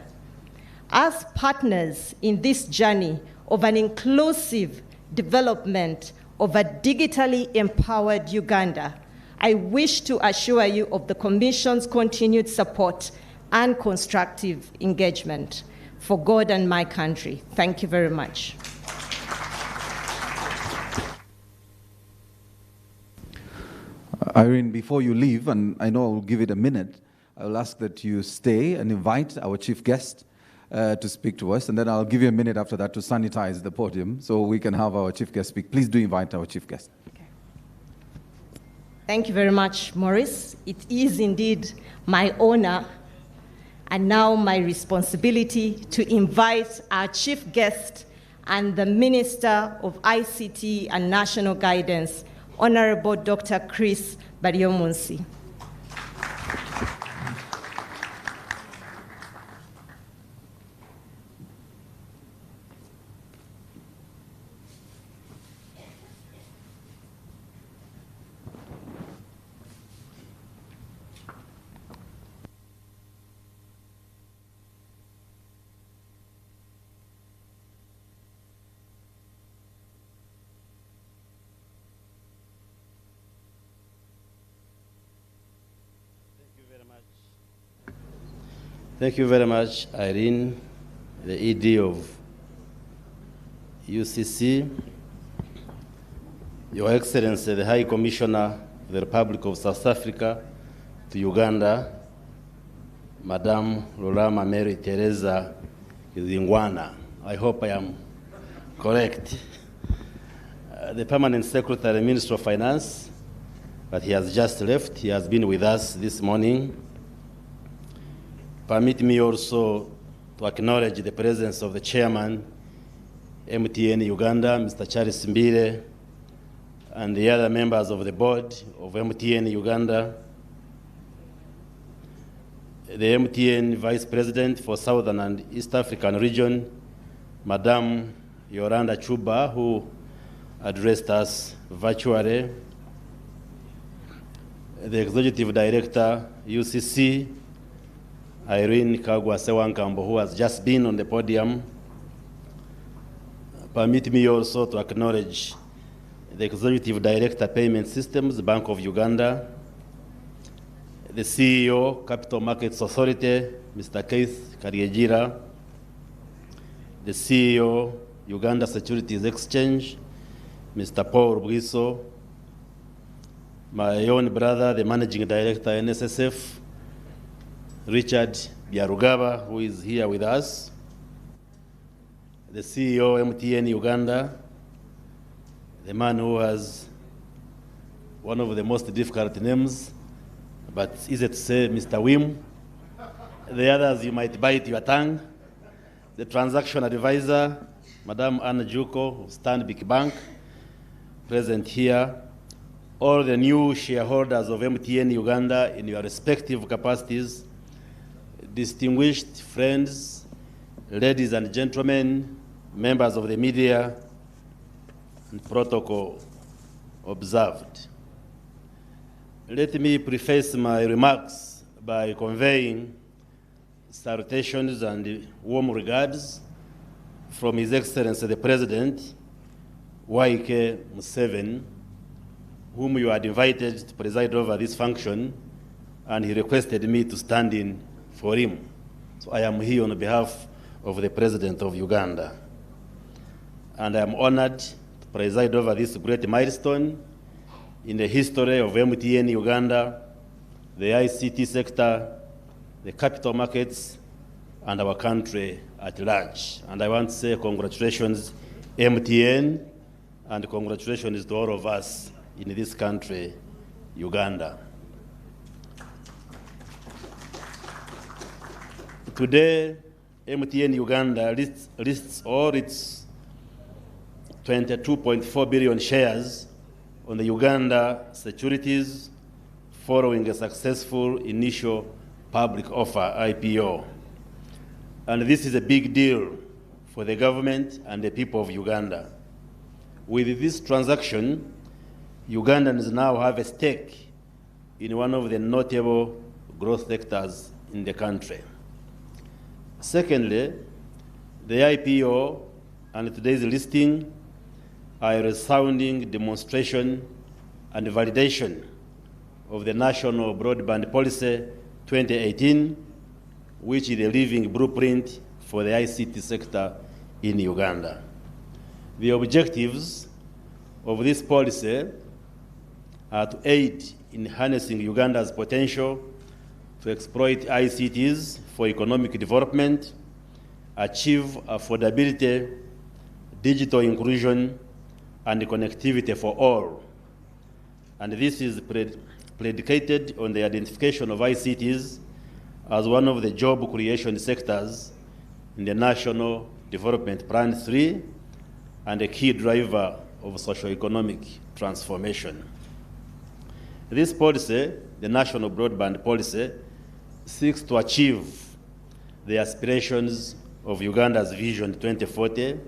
As partners in this journey of an inclusive development of a digitally empowered Uganda. I wish to assure you of the Commission's continued support and constructive engagement for God and my country. Thank you very much. Irene, before you leave, and I know I'll give it a minute, I will ask that you stay and invite our chief guest to speak to us, and then I'll give you a minute after that to sanitize the podium so we can have our chief guest speak. Please do invite our chief guest. Okay. Thank you very much, Maurice. It is indeed my honor and now my responsibility to invite our chief guest and the Minister of ICT and National Guidance, Honorable Dr. Chris Baryomunsi. Thank you very much, Irene, the ED of UCC, Your Excellency, the High Commissioner of the Republic of South Africa to Uganda, Madame Lorama Mary Teresa Kizingwana. I hope I am correct. The Permanent Secretary, Minister of Finance, but he has just left. He has been with us this morning. Permit me also to acknowledge the presence of the Chairman, MTN Uganda, Mr. Charles Mbire, and the other members of the board of MTN Uganda, the MTN Vice President for Southern and East African region, Madame Yolanda Chuba, who addressed us virtually, the Executive Director, UCC, Irene Kagwa Sewankambo, who has just been on the podium. Permit me also to acknowledge the Executive Director, Payment Systems, Bank of Uganda, the CEO, Capital Markets Authority, Mr. Keith Kariegira, the CEO, Uganda Securities Exchange, Mr. Paul Bwiso, my own brother, the Managing Director, NSSF, Richard Byarugaba, who is here with us, the CEO, MTN Uganda, the man who has one of the most difficult names, but it's easy to say, Mr. Wim. The others, you might bite your tongue. The transaction advisor, Madame Anna Juko of Stanbic Bank, present here. All the new shareholders of MTN Uganda in your respective capacities, distinguished friends, ladies and gentlemen, members of the media, and protocol observed. Let me preface my remarks by conveying salutations and warm regards from His Excellency the President, Waike Museveni, whom you had invited to preside over this function, and he requested me to stand in for him. So I am here on behalf of the President of Uganda. And I am honored to preside over this great milestone in the history of MTN Uganda, the ICT sector, the capital markets, and our country at large. And I want to say congratulations, MTN, and congratulations to all of us in this country, Uganda. Today, MTN Uganda lists all its 22.4 billion shares on the Uganda Securities following a successful initial public offer, IPO. And this is a big deal for the government and the people of Uganda. With this transaction, Ugandans now have a stake in one of the notable growth sectors in the country. Secondly, the IPO and today's listing are a resounding demonstration and validation of the National Broadband Policy 2018, which is a living blueprint for the ICT sector in Uganda. The objectives of this policy are to aid in harnessing Uganda's potential to exploit ICTs for economic development, achieve affordability, digital inclusion, and connectivity for all. And this is predicated on the identification of ICTs as one of the job creation sectors in the National Development Plan 3 and a key driver of socio-economic transformation. This policy, the National Broadband Policy, seeks to achieve the aspirations of Uganda's Vision 2040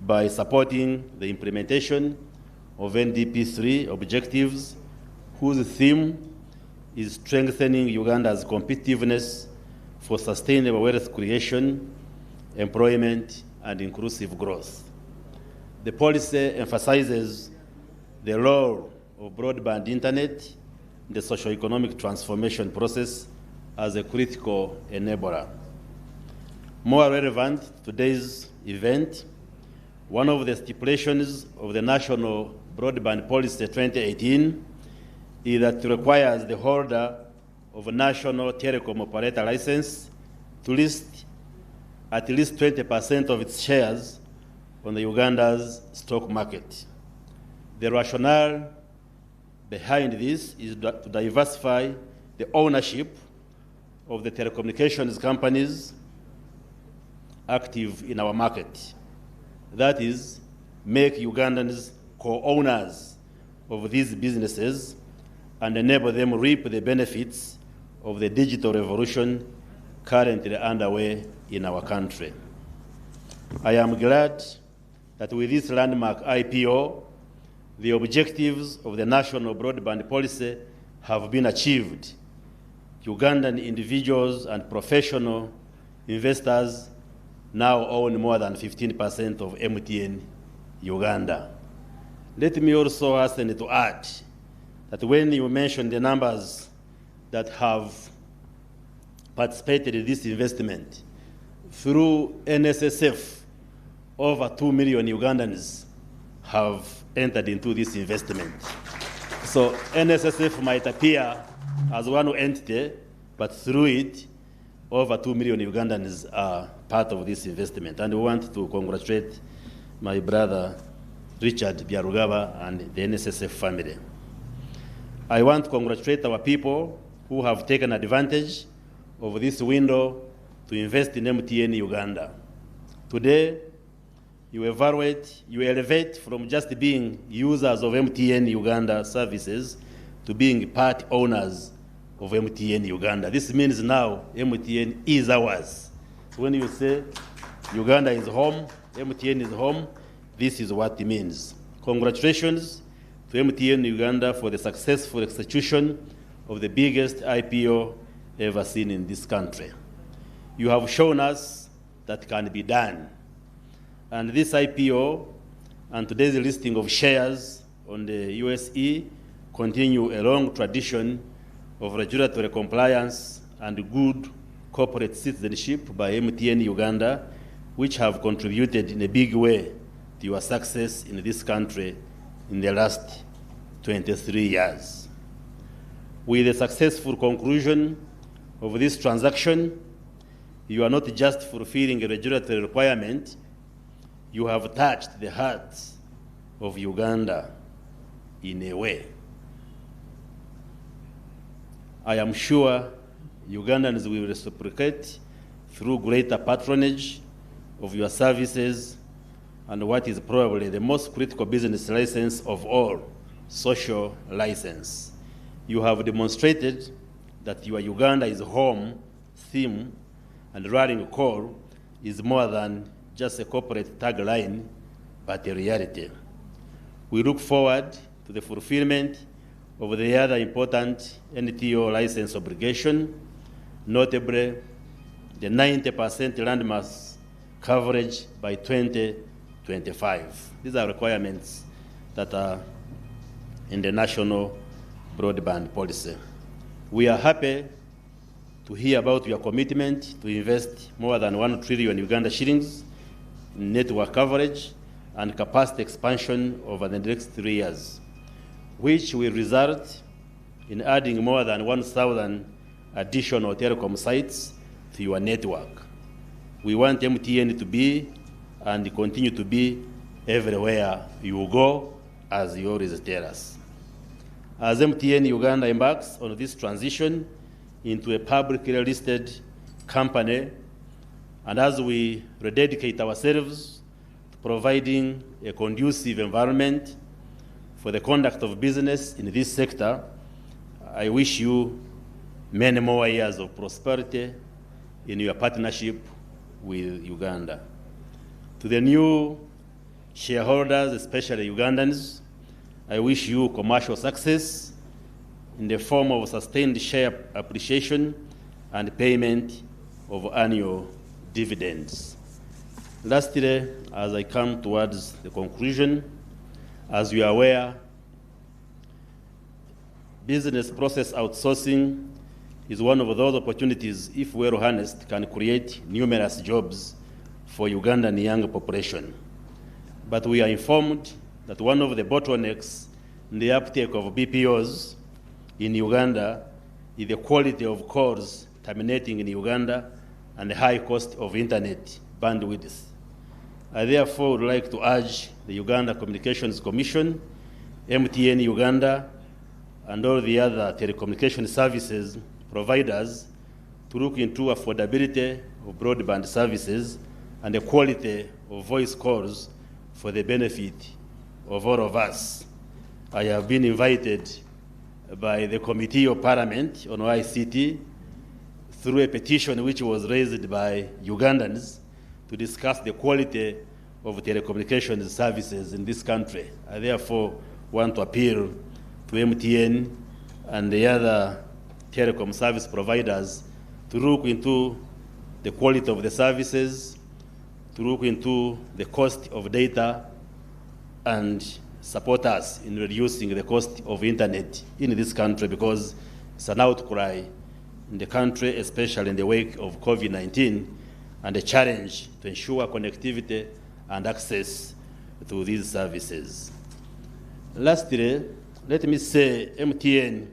by supporting the implementation of NDP 3 objectives, whose theme is strengthening Uganda's competitiveness for sustainable wealth creation, employment, and inclusive growth. The policy emphasizes the role of broadband internet in the socio-economic transformation process as a critical enabler. More relevant to today's event, one of the stipulations of the National Broadband Policy 2018 is that it requires the holder of a national telecom operator license to list at least 20% of its shares on the Uganda's stock market. The rationale behind this is to diversify the ownership of the telecommunications companies active in our market. That is, make Ugandans co-owners of these businesses and enable them to reap the benefits of the digital revolution currently underway in our country. I am glad that with this landmark IPO, the objectives of the National Broadband Policy have been achieved. Ugandan individuals and professional investors now own more than 15% of MTN Uganda. Let me also hasten to add that when you mention the numbers that have participated in this investment, through NSSF, over 2 million Ugandans have entered into this investment. So NSSF might appear as one entity, but through it, over 2 million Ugandans are part of this investment. And we want to congratulate my brother, Richard Byarugaba, and the NSSF family. I want to congratulate our people who have taken advantage of this window to invest in MTN Uganda. Today, you elevate from just being users of MTN Uganda services to being part owners of MTN Uganda. This means now MTN is ours. When you say Uganda is home, MTN is home, this is what it means. Congratulations to MTN Uganda for the successful execution of the biggest IPO ever seen in this country. You have shown us that can be done. And this IPO and today's listing of shares on the USE continue a long tradition of regulatory compliance and good corporate citizenship by MTN Uganda, which have contributed in a big way to your success in this country in the last 23 years. With the successful conclusion of this transaction, you are not just fulfilling a regulatory requirement, you have touched the hearts of Uganda in a way. I am sure Ugandans will reciprocate through greater patronage of your services and what is probably the most critical business license of all, social license. You have demonstrated that your Uganda is home theme and rallying call is more than just a corporate tagline, but a reality. We look forward to the fulfillment of the other important NTO license obligation, notably the 90% landmass coverage by 20 2025. These are requirements that are in the national broadband policy. We are happy to hear about your commitment to invest more than 1 trillion Uganda shillings in network coverage and capacity expansion over the next 3 years, which will result in adding more than 1,000 additional telecom sites to your network. We want MTN to be and continue to be everywhere you go, as you always tell us. As MTN Uganda embarks on this transition into a publicly listed company, and as we rededicate ourselves to providing a conducive environment for the conduct of business in this sector, I wish you many more years of prosperity in your partnership with Uganda. To the new shareholders, especially Ugandans, I wish you commercial success in the form of sustained share appreciation and payment of annual dividends. Lastly, as I come towards the conclusion, as you are aware, business process outsourcing is one of those opportunities, if well harnessed, can create numerous jobs for Ugandan young population. But we are informed that one of the bottlenecks in the uptake of BPOs in Uganda is the quality of calls terminating in Uganda and the high cost of internet bandwidth. I therefore would like to urge the Uganda Communications Commission, MTN Uganda, and all the other telecommunication services providers to look into affordability of broadband services and the quality of voice calls for the benefit of all of us. I have been invited by the Committee of Parliament on ICT through a petition which was raised by Ugandans to discuss the quality of telecommunications services in this country. I therefore want to appeal to MTN and the other telecom service providers to look into the quality of the services, to look into the cost of data, and support us in reducing the cost of internet in this country, because it's an outcry in the country, especially in the wake of COVID-19, and a challenge to ensure connectivity and access to these services. Lastly, let me say MTN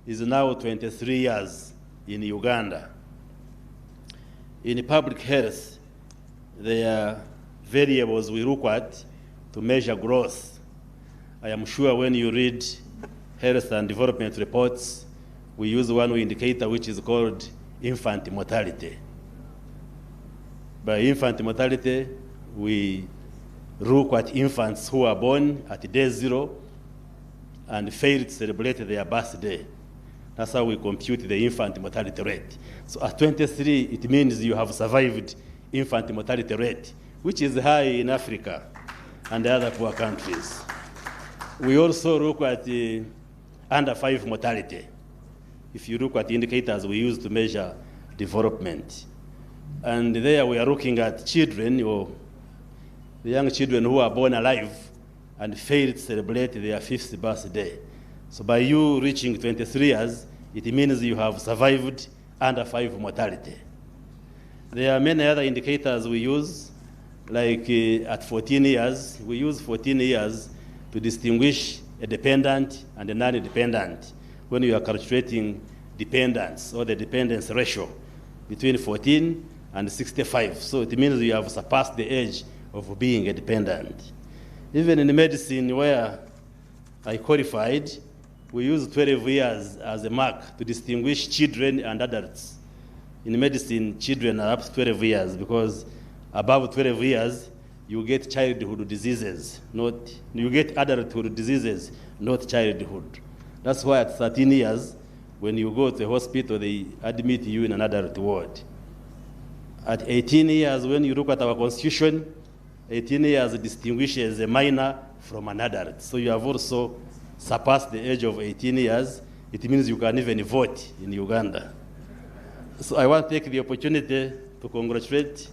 is now 23 years in Uganda. In public health, there are variables we look at to measure growth. I am sure when you read health and development reports, we use one indicator which is called infant mortality. By infant mortality, we look at infants who are born at day 0 and fail to celebrate their birthday. That's how we compute the infant mortality rate. So at 23, it means you have survived infant mortality rate, which is high in Africa and other poor countries. We also look at the under 5 mortality. If you look at the indicators we use to measure development. And there we are looking at children, or the young children who are born alive and fail to celebrate their 5th birthday. So by you reaching 23 years, it means you have survived under 5 mortality. There are many other indicators we use, like at 14 years, we use 14 years to distinguish a dependent and a non-dependent when you are calculating dependence or the dependence ratio between 14 and 65. So it means you have surpassed the age of being a dependent. Even in medicine, where I qualified, we use 12 years as a mark to distinguish children and adults. In medicine, children are up to 12 years because above 12 years, you get childhood diseases, you get adulthood diseases, not childhood. That's why at 13 years, when you go to the hospital, they admit you in an adult ward. At 18 years, when you look at our constitution, 18 years distinguishes a minor from an adult. So you have also surpassed the age of 18 years. It means you can even vote in Uganda. So I want to take the opportunity to congratulate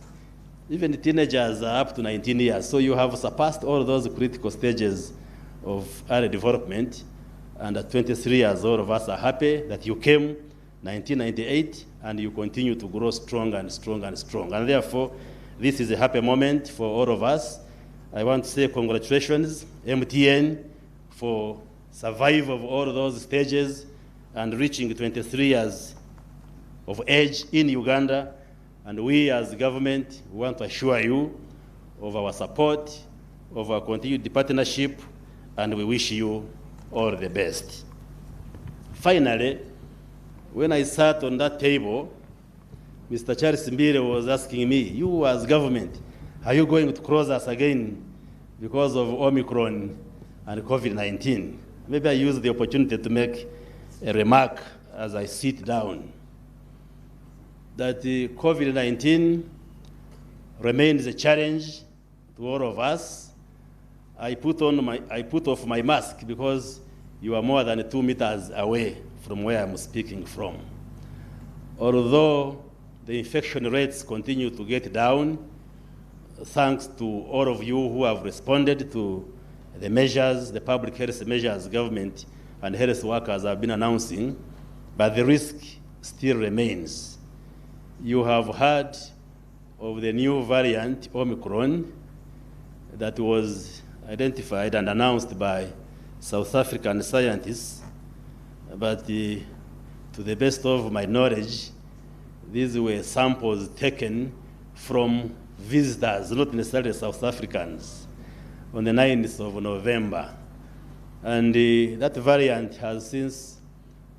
Even teenagers are up to 19 years. So you have surpassed all those critical stages of early development. And at 23 years, all of us are happy that you came 1998 and you continue to grow strong and strong and strong. And therefore, this is a happy moment for all of us. I want to say congratulations, MTN, for survival of all those stages and reaching 23 years of age in Uganda. And we as government want to assure you of our support, of our continued partnership, and we wish you all the best. Finally, when I sat on that table, Mr. Charles Mbire was asking me, you as government, are you going to close us again because of Omicron and COVID-19? Maybe I use the opportunity to make a remark as I sit down, that COVID-19 remains a challenge to all of us. I put off my mask because you are more than 2 meters away from where I'm speaking from. Although the infection rates continue to get down, thanks to all of you who have responded to the measures, the public health measures government and health workers have been announcing, but the risk still remains. You have heard of the new variant, Omicron, that was identified and announced by South African scientists, but to the best of my knowledge, these were samples taken from visitors, not necessarily South Africans, on the 9th of November. And that variant has since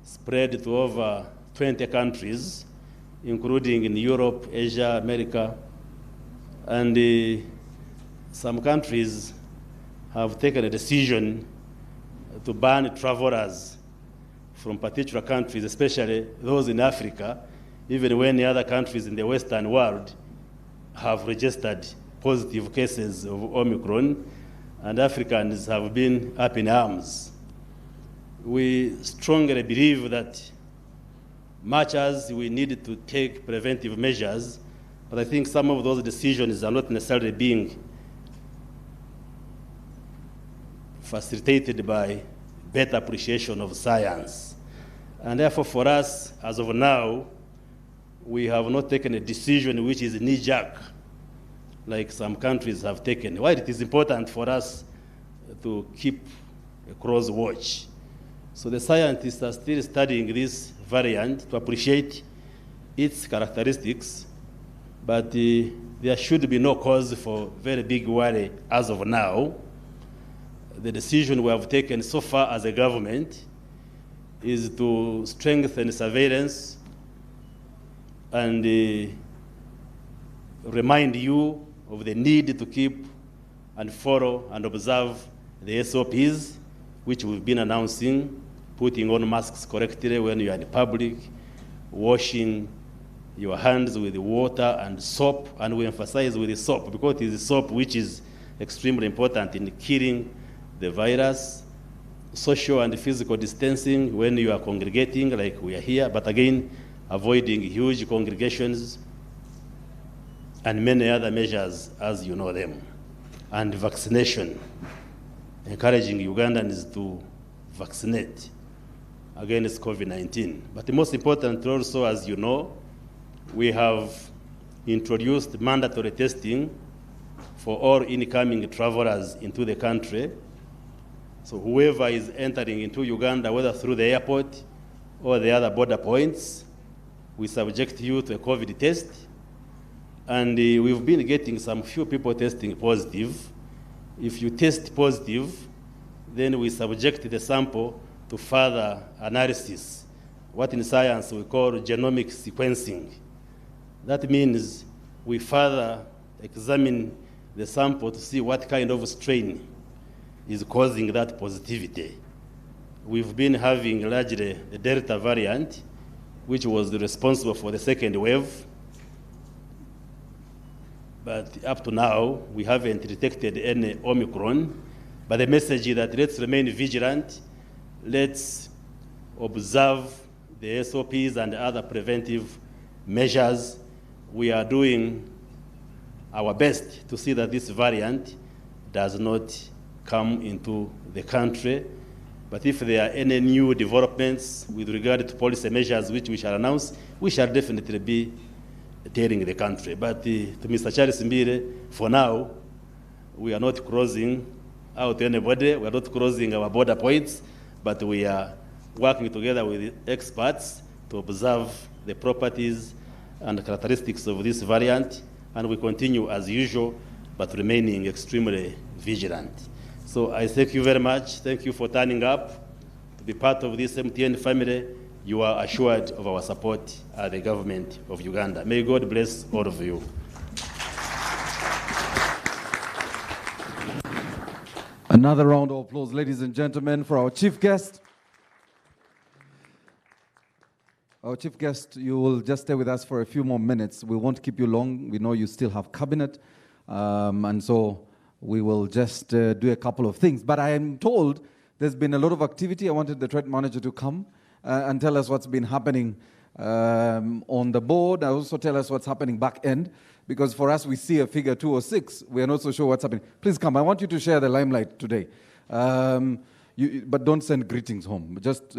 spread to over 20 countries, including in Europe, Asia, America, and some countries have taken a decision to ban travelers from particular countries, especially those in Africa, even when the other countries in the Western world have registered positive cases of Omicron, and Africans have been up in arms. We strongly believe that much as we need to take preventive measures, but I think some of those decisions are not necessarily being facilitated by better appreciation of science. And therefore, for us, as of now, we have not taken a decision which is knee-jerk, like some countries have taken. While it is important for us to keep a close watch. So the scientists are still studying this variant to appreciate its characteristics, but there should be no cause for very big worry as of now. The decision we have taken so far as a government is to strengthen surveillance and remind you of the need to keep and follow and observe the SOPs, which we've been announcing, putting on masks correctly when you are in public, washing your hands with water and soap, and we emphasize with the soap because it is the soap which is extremely important in killing the virus, social and physical distancing when you are congregating like we are here, but again, avoiding huge congregations and many other measures as you know them. And vaccination, encouraging Ugandans to vaccinate against COVID-19. But the most important also, as you know, we have introduced mandatory testing for all incoming travelers into the country. So whoever is entering into Uganda, whether through the airport or the other border points, we subject you to a COVID test. And we've been getting some few people testing positive. If you test positive, then we subject the sample to further analysis, what in science we call genomic sequencing. That means we further examine the sample to see what kind of strain is causing that positivity. We've been having largely the Delta variant, which was responsible for the second wave. But up to now, we haven't detected any Omicron. But the message is that let's remain vigilant. Let's observe the SOPs and other preventive measures. We are doing our best to see that this variant does not come into the country. But if there are any new developments with regard to policy measures which we shall announce, we shall definitely be telling the country. But to Mr. Charles Mbire, for now, we are not crossing out anybody. We are not crossing our border points, but we are working together with experts to observe the properties and characteristics of this variant, and we continue as usual, but remaining extremely vigilant. So I thank you very much. Thank you for turning up to be part of this MTN family. You are assured of our support at the government of Uganda. May God bless all of you. Another round of applause, ladies and gentlemen, for our chief guest. Our chief guest, you will just stay with us for a few more minutes. We won't keep you long. We know you still have cabinet. And so we will just do a couple of things. But I am told there's been a lot of activity. I wanted the trade manager to come and tell us what's been happening on the board. I also tell us what's happening back end. Because for us, we see a figure 206. We are not so sure what's happening. Please come. I want you to share the limelight today. But don't send greetings home. Just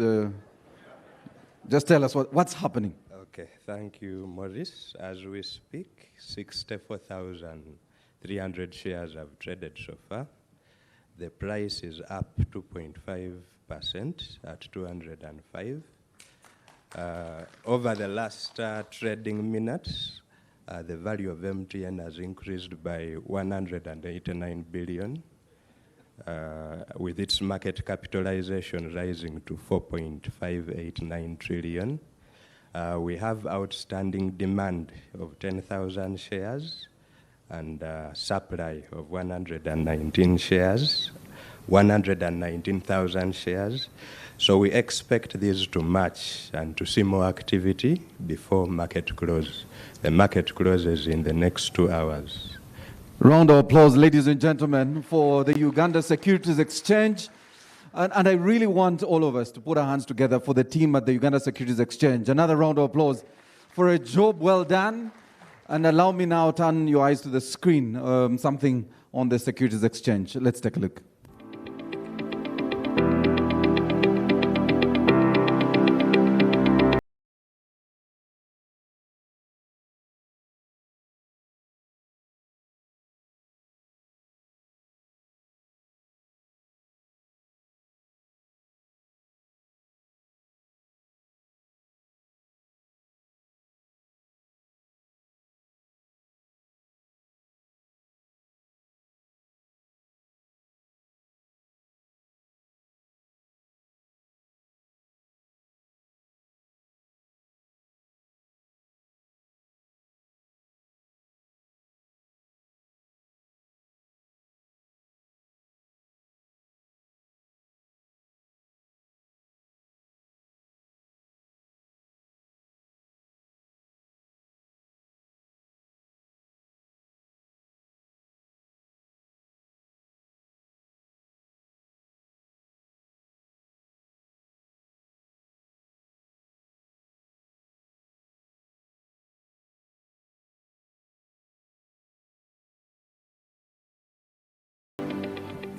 tell us what's happening. Okay, thank you, Maurice. As we speak, 64,300 shares have traded so far. The price is up 2.5% at 205. Over the last trading minutes, the value of MTN has increased by 189 billion, with its market capitalization rising to 4.589 trillion. We have outstanding demand of 10,000 shares and supply of 119 shares, 119,000 shares. So we expect these to match and to see more activity before market close. The market closes in the next 2 hours. Round of applause, ladies and gentlemen, for the Uganda Securities Exchange. And I really want all of us to put our hands together for the team at the Uganda Securities Exchange. Another round of applause for a job well done. And allow me now to turn your eyes to the screen, something on the Securities Exchange. Let's take a look.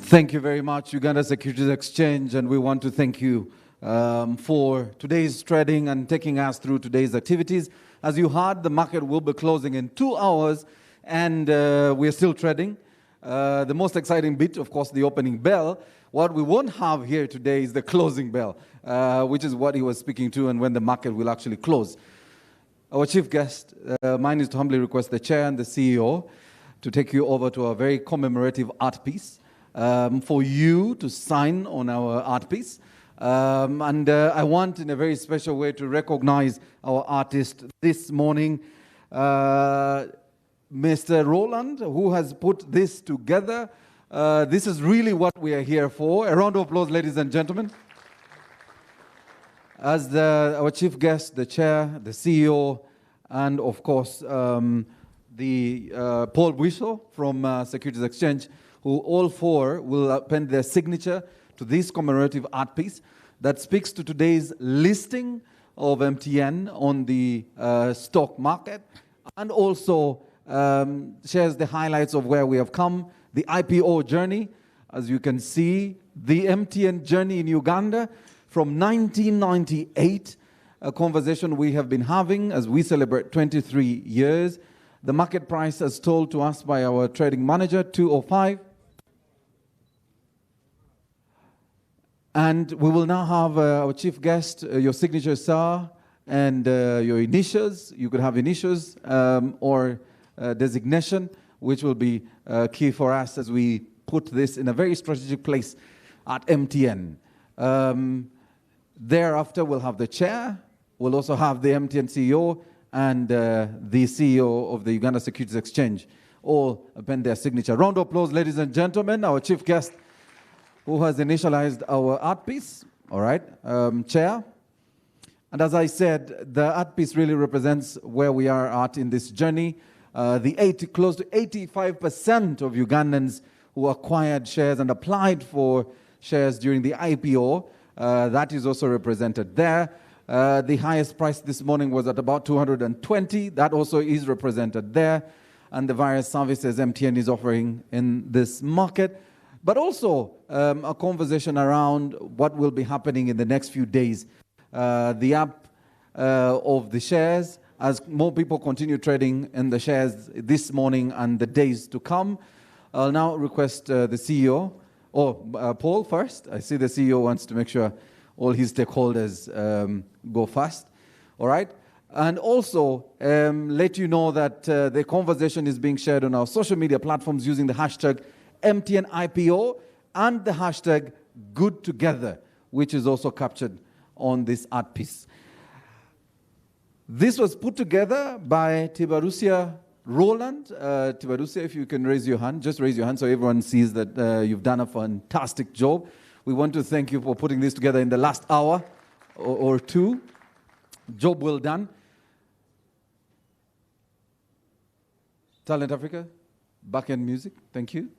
Thank you very much, Uganda Securities Exchange, and we want to thank you for today's trading and taking us through today's activities. As you heard, the market will be closing in 2 hours, and we're still trading. The most exciting bit, of course, the opening bell. What we won't have here today is the closing bell, which is what he was speaking to, and when the market will actually close. Our chief guest, mine is to humbly request the chair and the CEO to take you over to a very commemorative art piece. For you to sign on our art piece. And I want in a very special way to recognize our artist this morning, Mr. Roland, who has put this together. This is really what we are here for. A round of applause, ladies and gentlemen. As our chief guest, the chair, the CEO, and of course, the Paul Bwisho from Securities Exchange, who all four will append their signature to this commemorative art piece that speaks to today's listing of MTN on the stock market, and also shares the highlights of where we have come, the IPO journey. As you can see, the MTN journey in Uganda from 1998, a conversation we have been having as we celebrate 23 years. The market price, as told to us by our trading manager, 205. And we will now have our chief guest, your signature, sir, and your initials. You could have initials or designation, which will be key for us as we put this in a very strategic place at MTN. Thereafter, we'll have the chair. We'll also have the MTN CEO and the CEO of the Uganda Securities Exchange, all append their signature. Round of applause, ladies and gentlemen, our chief guest who has initialized our art piece, all right, chair. And as I said, the art piece really represents where we are at in this journey. Close to 85% of Ugandans who acquired shares and applied for shares during the IPO, that is also represented there. The highest price this morning was at about 220. That also is represented there. And the various services MTN is offering in this market. But also a conversation around what will be happening in the next few days. The app of the shares, as more people continue trading in the shares this morning and the days to come. I'll now request the CEO, Paul first. I see the CEO wants to make sure all his stakeholders go fast. All right? And also let you know that the conversation is being shared on our social media platforms using the hashtag Mtn Ipo and the hashtag Good Together, which is also captured on this art piece. This was put together by Tibarusia Roland. Tibarusia, if you can raise your hand, just raise your hand so everyone sees that you've done a fantastic job. We want to thank you for putting this together in the last hour or two. Job well done. Talent Africa, back-end music, thank you.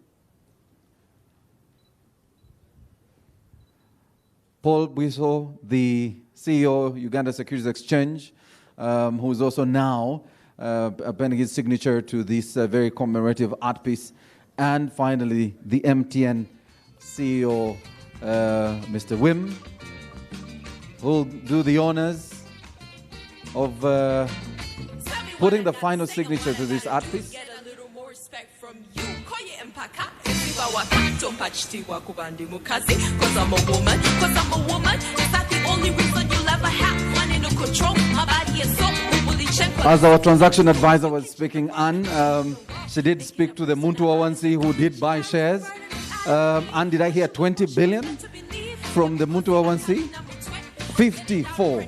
Paul Bwiso, the CEO, Uganda Securities Exchange, who is also now appending his signature to this very commemorative art piece. And finally, the MTN CEO, Mr. Wim, who will do the honors of putting the final signature to this art piece. As our transaction advisor was speaking, Anne, she did speak to the Muntu Awansi who did buy shares. And did I hear 20 billion from the Muntu Awansi? 54.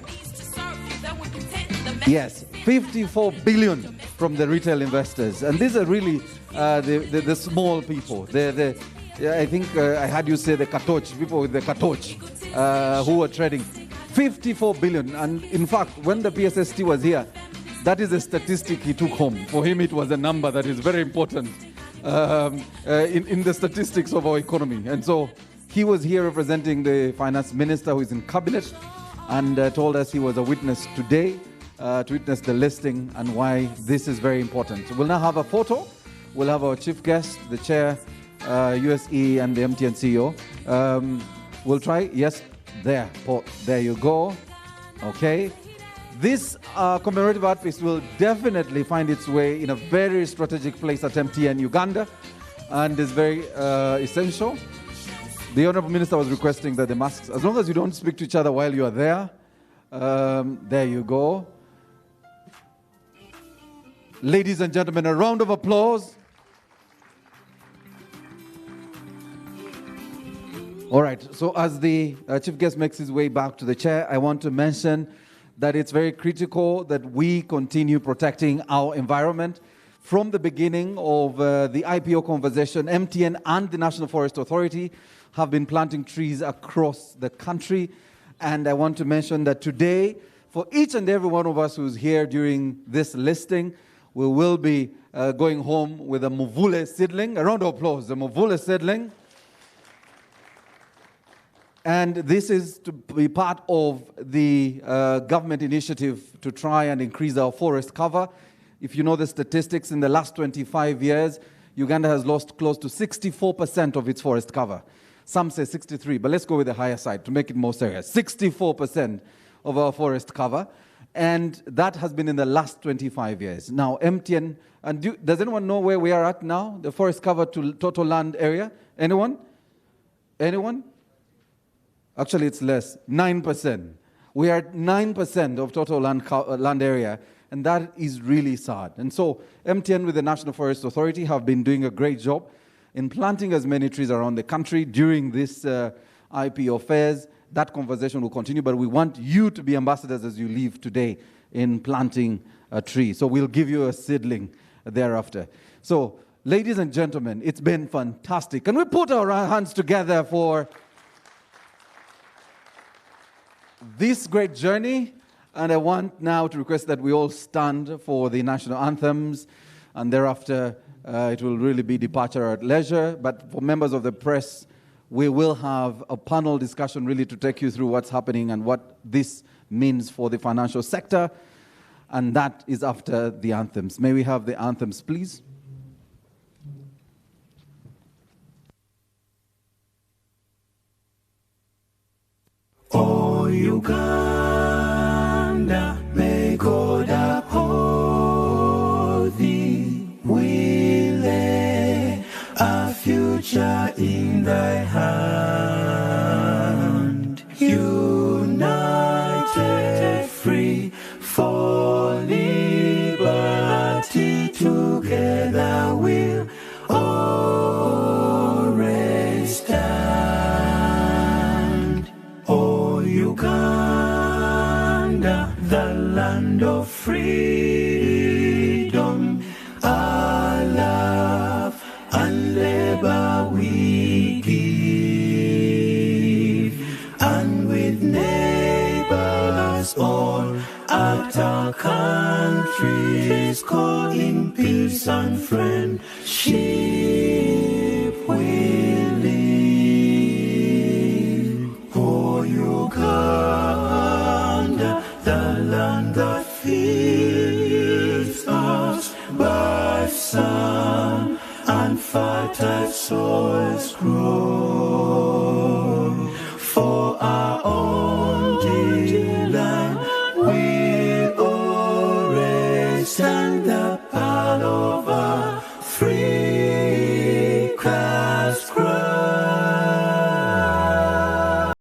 Yes, 54 billion from the retail investors. And these are really the small people. I think I had you say the katoch, people with the katoch who were trading. 54 billion. And in fact, when the PSST was here, that is a statistic he took home. For him, it was a number that is very important in the statistics of our economy. And so he was here representing the finance minister who is in cabinet and told us he was a witness today to witness the listing and why this is very important. So we'll now have a photo. We'll have our chief guest, the chair, USE, and the MTN CEO. We'll try. Yes, there. There you go. Okay. This commemorative art piece will definitely find its way in a very strategic place at MTN Uganda and is very essential. The Honorable Minister was requesting that the masks, as long as you don't speak to each other while you are there, there you go. Ladies and gentlemen, a round of applause. All right, so as the chief guest makes his way back to the chair, I want to mention that it's very critical that we continue protecting our environment. From the beginning of the IPO conversation, MTN and the National Forest Authority have been planting trees across the country. And I want to mention that today, for each and every one of us who's here during this listing, we will be going home with a Muvule seedling. A round of applause, the Muvule seedling. And this is to be part of the government initiative to try and increase our forest cover. If you know the statistics, in the last 25 years, Uganda has lost close to 64% of its forest cover. Some say 63, but let's go with the higher side to make it more serious. 64% of our forest cover, and that has been in the last 25 years. Now, MTN, and does anyone know where we are at now? The forest cover to total land area? Anyone? Anyone? Actually, it's less, 9%. We are at 9% of total land area, and that is really sad. And so MTN with the National Forest Authority have been doing a great job in planting as many trees around the country during this IPO fairs. That conversation will continue, but we want you to be ambassadors as you leave today in planting a tree. So we'll give you a seedling thereafter. So, ladies and gentlemen, it's been fantastic. Can we put our hands together for this great journey? And I want now to request that we all stand for the national anthems, and thereafter it will really be departure at leisure. But for members of the press, we will have a panel discussion really to take you through what's happening and what this means for the financial sector. And that is after the anthems. May we have the anthems, please? Oh, Uganda, may God uphold thee. We lay our future in thy hand. United, free, for liberty, together we'll always stand. Oh, Uganda, the land of freedom, our love and labor we give, and with neighbors all at our country's call, in peace and friendship we live. Oh, Uganda, the land that feeds us by sun and fertile soils grow. For our own dear land, we always stand the power